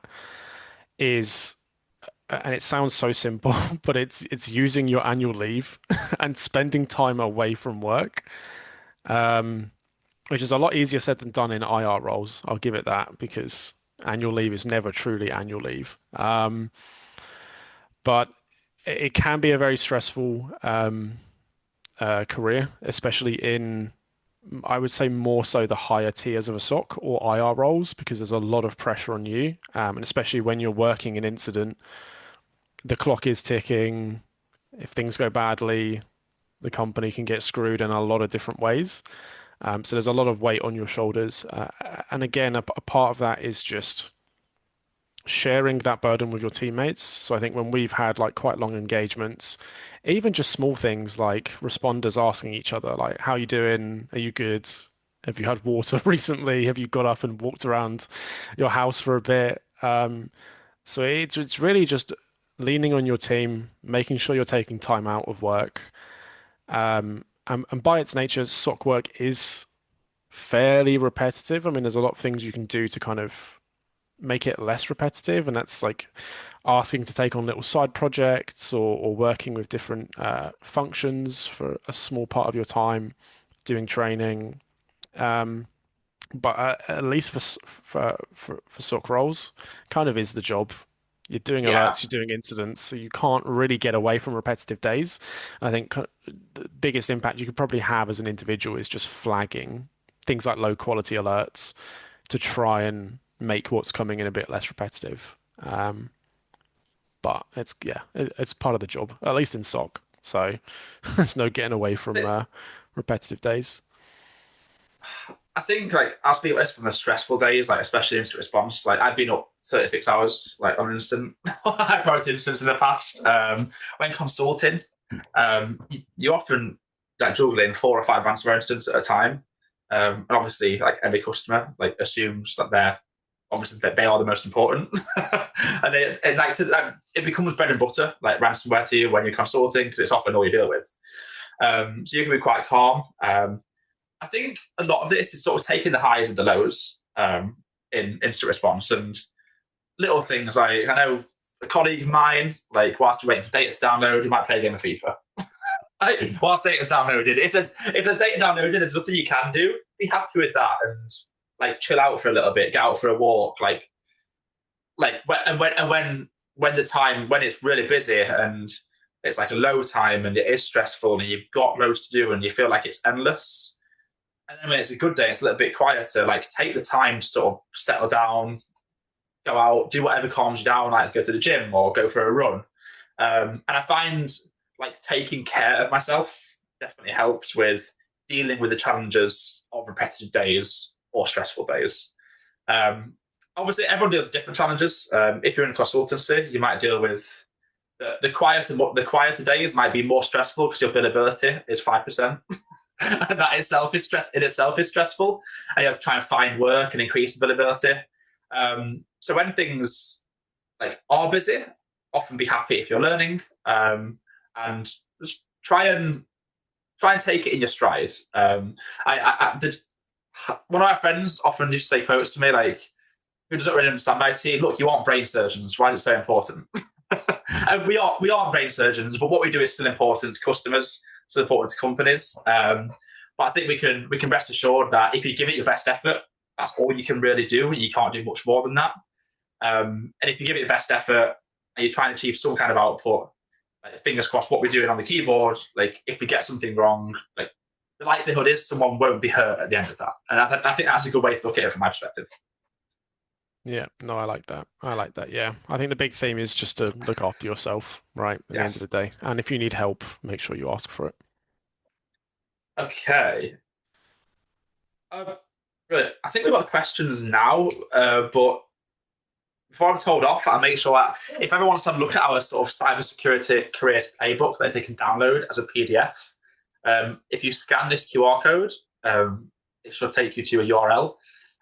is, and it sounds so simple, but it's using your annual leave and spending time away from work, which is a lot easier said than done in IR roles. I'll give it that because annual leave is never truly annual leave. But it can be a very stressful career, especially in, I would say, more so the higher tiers of a SOC or IR roles, because there's a lot of pressure on you. And especially when you're working an incident, the clock is ticking. If things go badly, the company can get screwed in a lot of different ways. So there's a lot of weight on your shoulders. And again, a part of that is just sharing that burden with your teammates. So I think when we've had like quite long engagements, even just small things like responders asking each other, like, how you doing? Are you good? Have you had water recently? Have you got up and walked around your house for a bit? So it's really just leaning on your team, making sure you're taking time out of work. And by its nature, SOC work is fairly repetitive. I mean, there's a lot of things you can do to kind of make it less repetitive, and that's like asking to take on little side projects or working with different functions for a small part of your time, doing training. Um, but at least for SOC roles, kind of is the job. You're doing Yeah, alerts, you're doing incidents, so you can't really get away from repetitive days. I think the biggest impact you could probably have as an individual is just flagging things like low quality alerts to try and make what's coming in a bit less repetitive. But it's yeah, it's part of the job, at least in SOC. So there's no getting away from repetitive days. I think like I'll speak less from the stressful days, like especially instant response. Like I've been up 36 hours like on an instant high priority instance in the past. When consulting, you often like juggling 4 or 5 ransomware incidents at a time. And obviously like every customer like assumes that they're obviously that they are the most important. And it becomes bread and butter, like ransomware to you when you're consulting, because it's often all you deal with. So you can be quite calm. I think a lot of this is sort of taking the highs with the lows in instant response and little things like I know a colleague of mine, like whilst you're waiting for data to download, you might play a game of FIFA. Whilst data's downloaded, if there's data downloaded, there's nothing you can do. Be happy with that and like chill out for a little bit, get out for a walk, when the time when it's really busy and it's like a low time and it is stressful and you've got loads to do and you feel like it's endless. And then when it's a good day, it's a little bit quieter. Like take the time to sort of settle down, go out, do whatever calms you down, like go to the gym or go for a run. And I find like taking care of myself definitely helps with dealing with the challenges of repetitive days or stressful days. Um, Obviously, everyone deals with different challenges. If you're in consultancy, you might deal with the quieter days might be more stressful because your billability is 5%. And that itself is stressful, and you have to try and find work and increase billability. So when things like are busy, often be happy if you're learning, and just try and take it in your stride. I did. One of my friends often used to say quotes to me like, "Who doesn't really understand IT? Look, you aren't brain surgeons. Why is it so important?" And we aren't brain surgeons, but what we do is still important to customers, still important to companies. But I think we can rest assured that if you give it your best effort, that's all you can really do. You can't do much more than that. And if you give it your best effort and you try and achieve some kind of output, like, fingers crossed, what we're doing on the keyboard, like if we get something wrong, like the likelihood is someone won't be hurt at the end of that. And I think that's a good way to look at it from my perspective. Yeah, no, I like that. I like that. Yeah. I think the big theme is just to look after yourself, right, at the Yeah. end of the day. And if you need help, make sure you ask for it. Okay. Right. I think we've got questions now, but before I'm told off, I'll make sure that if everyone wants to have a look at our sort of cybersecurity careers playbook that they can download as a PDF, if you scan this QR code, it should take you to a URL,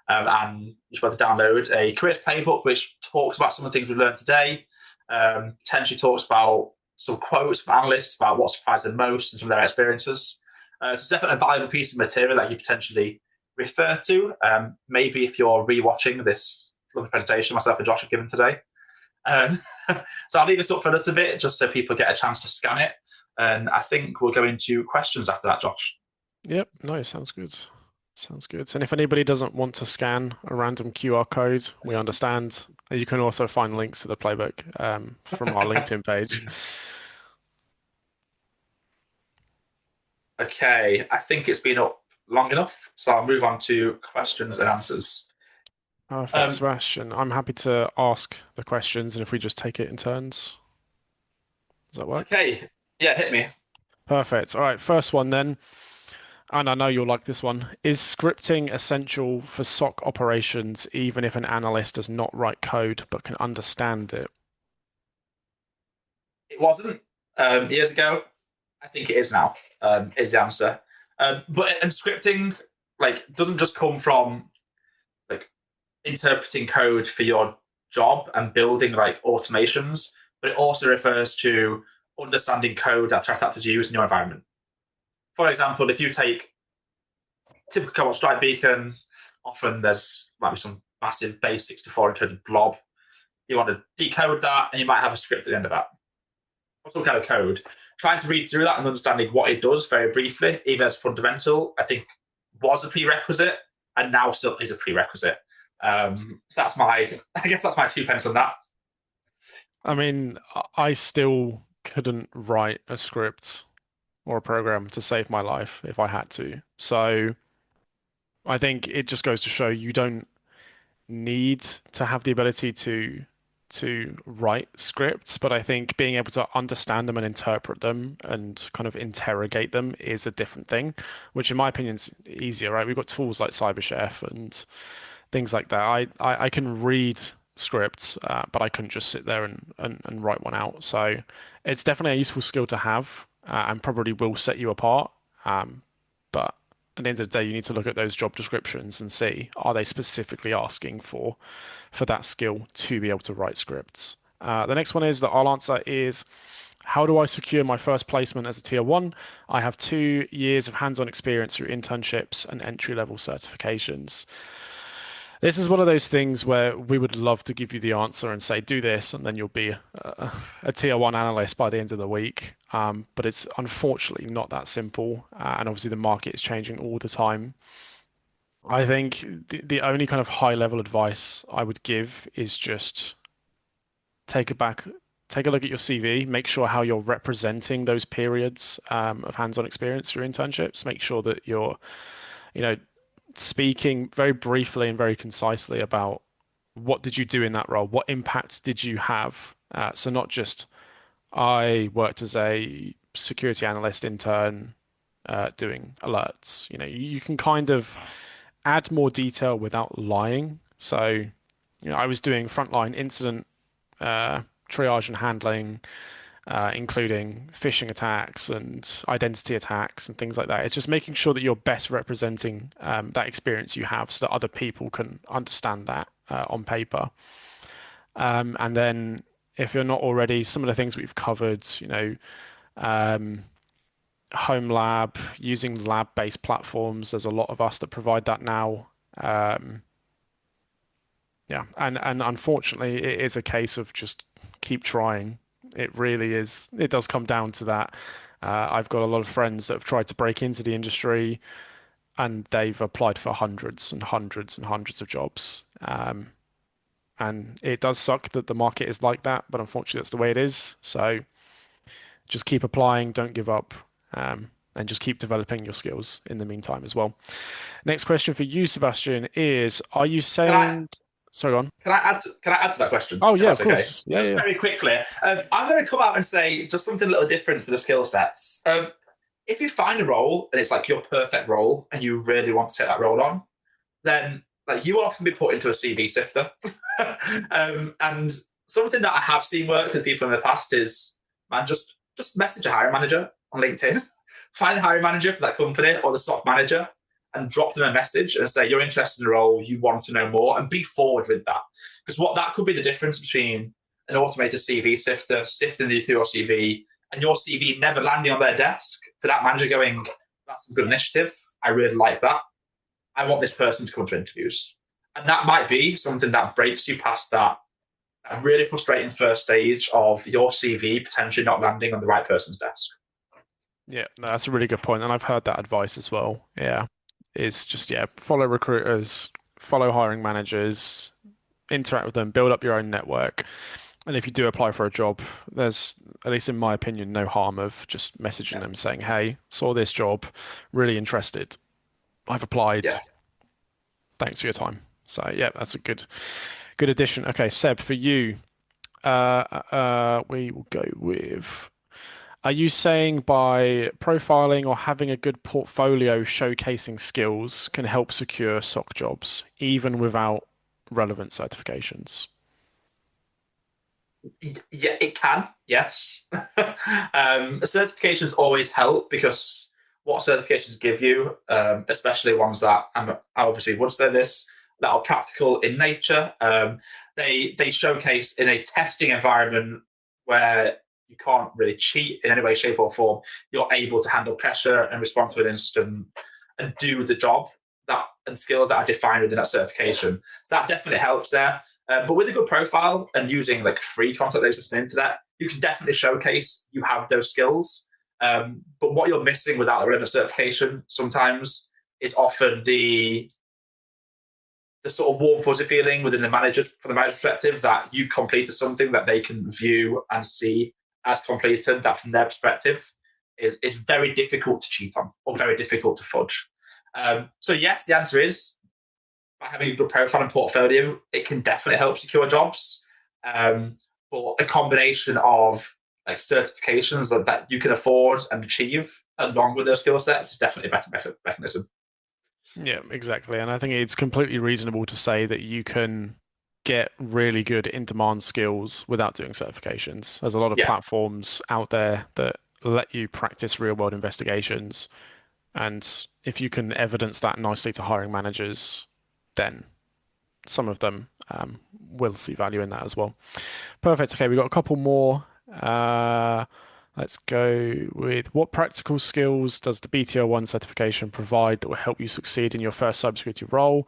and you're supposed to download a careers playbook which talks about some of the things we've learned today, potentially talks about some quotes from analysts about what surprised them most and some of their experiences. So it's definitely a valuable piece of material that you potentially refer to. Maybe if you're rewatching this lovely presentation myself and Josh have given today. Um, so I'll leave this up for a little bit just so people get a chance to scan it. And I think we'll go into questions after that, Josh. Yep, no, sounds good. Sounds good. And if anybody doesn't want to scan a random QR code, we understand. You can also find links to the playbook from our LinkedIn page. Okay, I think it's been up long enough, so I'll move on to questions and answers. Perfect, Um, Sebastian. I'm happy to ask the questions, and if we just take it in turns, does that work? okay, yeah, hit me. Perfect. All right, first one then. And I know you'll like this one. Is scripting essential for SOC operations, even if an analyst does not write code but can understand it? It wasn't years ago. I think it is now. Is the answer. But and scripting like doesn't just come from like interpreting code for your job and building like automations, but it also refers to understanding code that threat actors use in your environment. For example, if you take typical Cobalt Strike Beacon, often there's might be some massive base 64 encoded blob. You want to decode that, and you might have a script at the end of that. Or some kind of code. Trying to read through that and understanding what it does very briefly, even as fundamental, I think was a prerequisite, and now still is a prerequisite. So that's my, I guess that's my 2 pence on that. I mean, I still couldn't write a script or a program to save my life if I had to. So I think it just goes to show you don't need to have the ability to write scripts, but I think being able to understand them and interpret them and kind of interrogate them is a different thing, which in my opinion is easier, right? We've got tools like CyberChef and things like that. I can read scripts, but I couldn't just sit there and write one out. So it's definitely a useful skill to have, and probably will set you apart. But at the end of the day, you need to look at those job descriptions and see, are they specifically asking for that skill to be able to write scripts? The next one is that I'll answer is, how do I secure my first placement as a tier one? I have 2 years of hands-on experience through internships and entry-level certifications. This is one of those things where we would love to give you the answer and say, do this, and then you'll be a tier one analyst by the end of the week. But it's unfortunately not that simple. And obviously, the market is changing all the time. I think the only kind of high level advice I would give is just take it back, take a look at your CV, make sure how you're representing those periods of hands-on experience through internships. Make sure that you're, you know, speaking very briefly and very concisely about what did you do in that role? What impact did you have? So not just I worked as a security analyst intern doing alerts. You can kind of add more detail without lying. So, I was doing frontline incident triage and handling, including phishing attacks and identity attacks and things like that. It's just making sure that you're best representing that experience you have so that other people can understand that on paper. And then if you're not already, some of the things we've covered, um, home lab, using lab-based platforms. There's a lot of us that provide that now. Um, yeah, and unfortunately, it is a case of just keep trying. It really is. It does come down to that. I've got a lot of friends that have tried to break into the industry and they've applied for hundreds and hundreds and hundreds of jobs. And it does suck that the market is like that, but unfortunately, that's the way it is. So just keep applying, don't give up, and just keep developing your skills in the meantime as well. Next question for you, Sebastian, is are you Can I saying, sorry, go on. can I add to that question, Oh, if yeah, of that's okay? course. Yeah, Just yeah. very quickly, I'm going to come out and say just something a little different to the skill sets. If you find a role and it's like your perfect role and you really want to take that role on, then like you will often be put into a CV sifter. And something that I have seen work with people in the past is, man, just message a hiring manager on LinkedIn, find the hiring manager for that company or the stock manager, and drop them a message and say you're interested in the role, you want to know more, and be forward with that. Because what that could be the difference between an automated CV sifter sifting through your CV and your CV never landing on their desk to that manager going, "That's a good initiative. I really like that. I want this person to come to interviews." And that might be something that breaks you past that really frustrating first stage of your CV potentially not landing on the right person's desk. Yeah, no, that's a really good point, and I've heard that advice as well. Yeah, it's just yeah, follow recruiters, follow hiring managers, interact with them, build up your own network. And if you do apply for a job, there's, at least in my opinion, no harm of just messaging Yeah. them saying, "Hey, saw this job, really interested. I've applied. Yeah. Thanks for your time." So yeah, that's a good addition. Okay, Seb, for you, we will go with. Are you saying by profiling or having a good portfolio showcasing skills can help secure SOC jobs, even without relevant certifications? Yeah, it can. Yes. Certifications always help because what certifications give you, especially ones that I obviously would say this, that are practical in nature. They showcase in a testing environment where you can't really cheat in any way, shape, or form. You're able to handle pressure and respond to an incident and do the job that and skills that are defined within that certification. So that definitely helps there. But with a good profile and using like free content that exists on the internet, you can definitely showcase you have those skills. But what you're missing without a relevant certification sometimes is often the sort of warm fuzzy feeling within the managers from the manager perspective that you completed something that they can view and see as completed. That from their perspective is very difficult to cheat on or very difficult to fudge. So yes, the answer is by having a good profile and portfolio, it can definitely help secure jobs. But a combination of like certifications that you can afford and achieve along with those skill sets is definitely a better mechanism. Yeah, exactly. And I think it's completely reasonable to say that you can get really good in-demand skills without doing certifications. There's a lot of Yeah, platforms out there that let you practice real-world investigations. And if you can evidence that nicely to hiring managers, then some of them will see value in that as well. Perfect. Okay, we've got a couple more. Uh, let's go with what practical skills does the BTO1 certification provide that will help you succeed in your first cybersecurity role?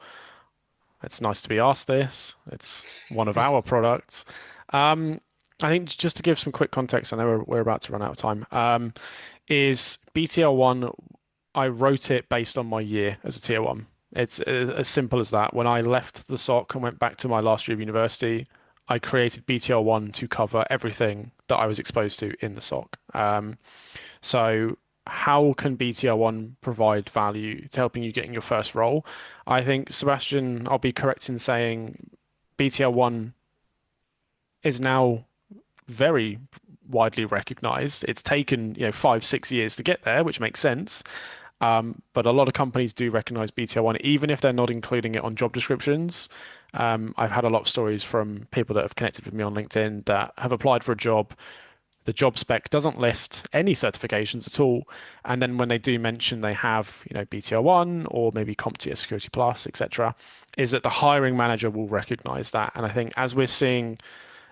It's nice to be asked this. It's one of our products. Um, I think just to give some quick context, I know we're about to run out of time. Is BTL1, I wrote it based on my year as a tier one. It's as simple as that. When I left the SOC and went back to my last year of university, I created BTL1 to cover everything that I was exposed to in the SOC. So how can BTL1 provide value to helping you get in your first role? I think, Sebastian, I'll be correct in saying BTL1 is now very widely recognized. It's taken, 5, 6 years to get there, which makes sense. But a lot of companies do recognize BTL1, even if they're not including it on job descriptions. I've had a lot of stories from people that have connected with me on LinkedIn that have applied for a job. the job spec doesn't list any certifications at all. And then when they do mention they have, BTR1 or maybe CompTIA Security Plus, etc., is that the hiring manager will recognize that. And I think as we're seeing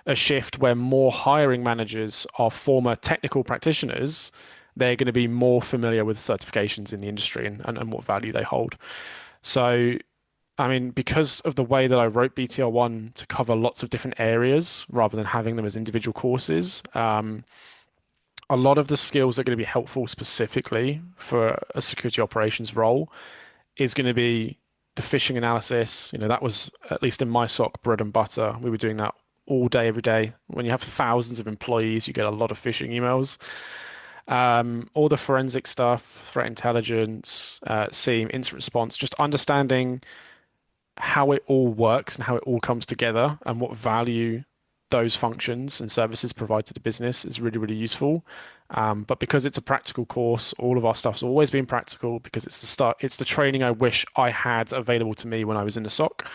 a shift where more hiring managers are former technical practitioners, they're going to be more familiar with certifications in the industry and what value they hold. So, I mean, because of the way that I wrote BTR1 to cover lots of different areas rather than having them as individual courses, a lot of the skills that are going to be helpful specifically for a security operations role is going to be the phishing analysis. That was, at least in my SOC, bread and butter. We were doing that all day, every day. When you have thousands of employees, you get a lot of phishing emails. All the forensic stuff, threat intelligence, SIEM, incident response, just understanding how it all works and how it all comes together and what value those functions and services provide to the business is really, really useful. But because it's a practical course, all of our stuff's always been practical because it's the training I wish I had available to me when I was in the SOC.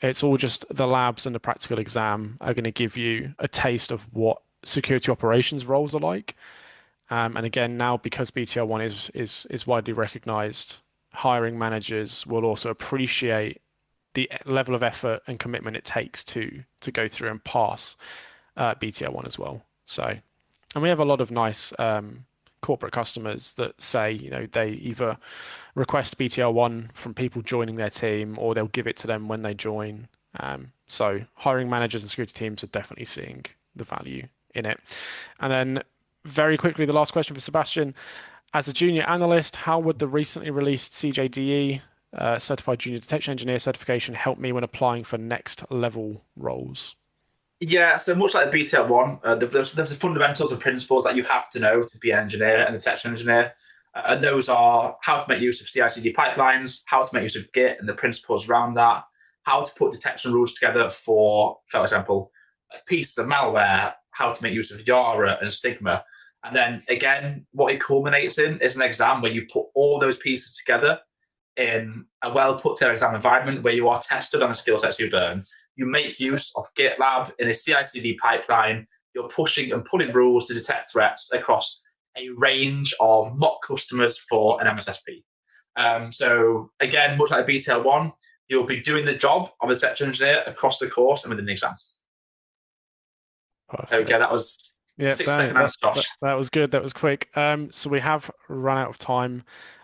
It's all just the labs and the practical exam are going to give you a taste of what security operations roles are like. And again, now because BTR1 is widely recognized, hiring managers will also appreciate the level of effort and commitment it takes to go through and pass BTR1 as well. So, and we have a lot of nice corporate customers that say, they either request BTR1 from people joining their team or they'll give it to them when they join. So hiring managers and security teams are definitely seeing the value in it. And then very quickly, the last question for Sebastian. As a junior analyst, how would the recently released CJDE, Certified Junior Detection Engineer certification, help me when applying for next level roles? Yeah, so much like the BTL one, there's the fundamentals and principles that you have to know to be an engineer and a detection engineer. And those are how to make use of CI/CD pipelines, how to make use of Git and the principles around that, how to put detection rules together for example, pieces of malware, how to make use of Yara and Sigma. And then again, what it culminates in is an exam where you put all those pieces together in a well put together exam environment where you are tested on the skill sets you learn. You make use of GitLab in a CI/CD pipeline. You're pushing and pulling rules to detect threats across a range of mock customers for an MSSP. So again, much like BTL one, you'll be doing the job of a detection engineer across the course and within the exam. Perfect. Okay, that was Yeah, 6 second answer, Josh. that was good. That was quick. So we have run out of time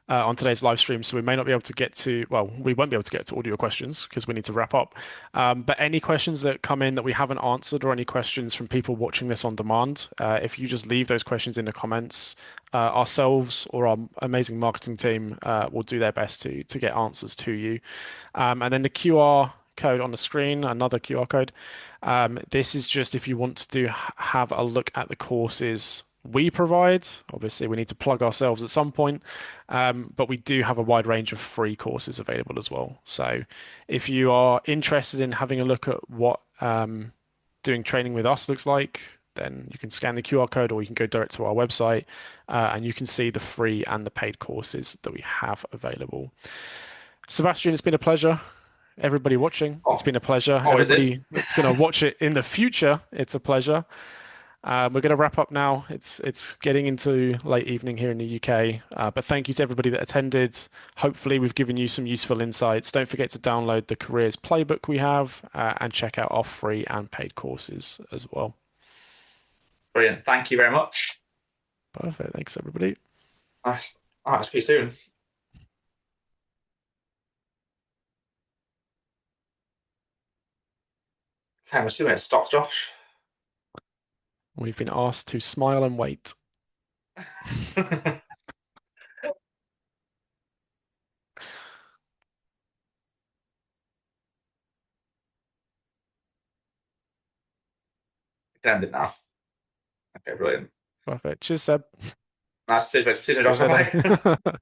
on today's live stream, so we may not be able to get to, well, we won't be able to get to all your questions because we need to wrap up. But any questions that come in that we haven't answered or any questions from people watching this on demand, if you just leave those questions in the comments, ourselves or our amazing marketing team will do their best to get answers to you. And then the QR code on the screen, another QR code. This is just if you want to have a look at the courses we provide. Obviously, we need to plug ourselves at some point, but we do have a wide range of free courses available as well. So if you are interested in having a look at what doing training with us looks like, then you can scan the QR code or you can go direct to our website and you can see the free and the paid courses that we have available. Sebastian, it's been a pleasure. Everybody watching, it's been a pleasure. Always Everybody is. that's going to watch it in the future, it's a pleasure. We're going to wrap up now. It's getting into late evening here in the UK, but thank you to everybody that attended. Hopefully, we've given you some useful insights. Don't forget to download the careers playbook we have and check out our free and paid courses as well. Brilliant. Thank you very much. Perfect. Thanks, everybody. Nice. All right, speak soon. Okay, I'm assuming it stops, Josh. We've been asked to smile and wait. End it now. Okay, brilliant. Perfect. Cheers, Seb. Nice to see you, See you Josh. later. Bye.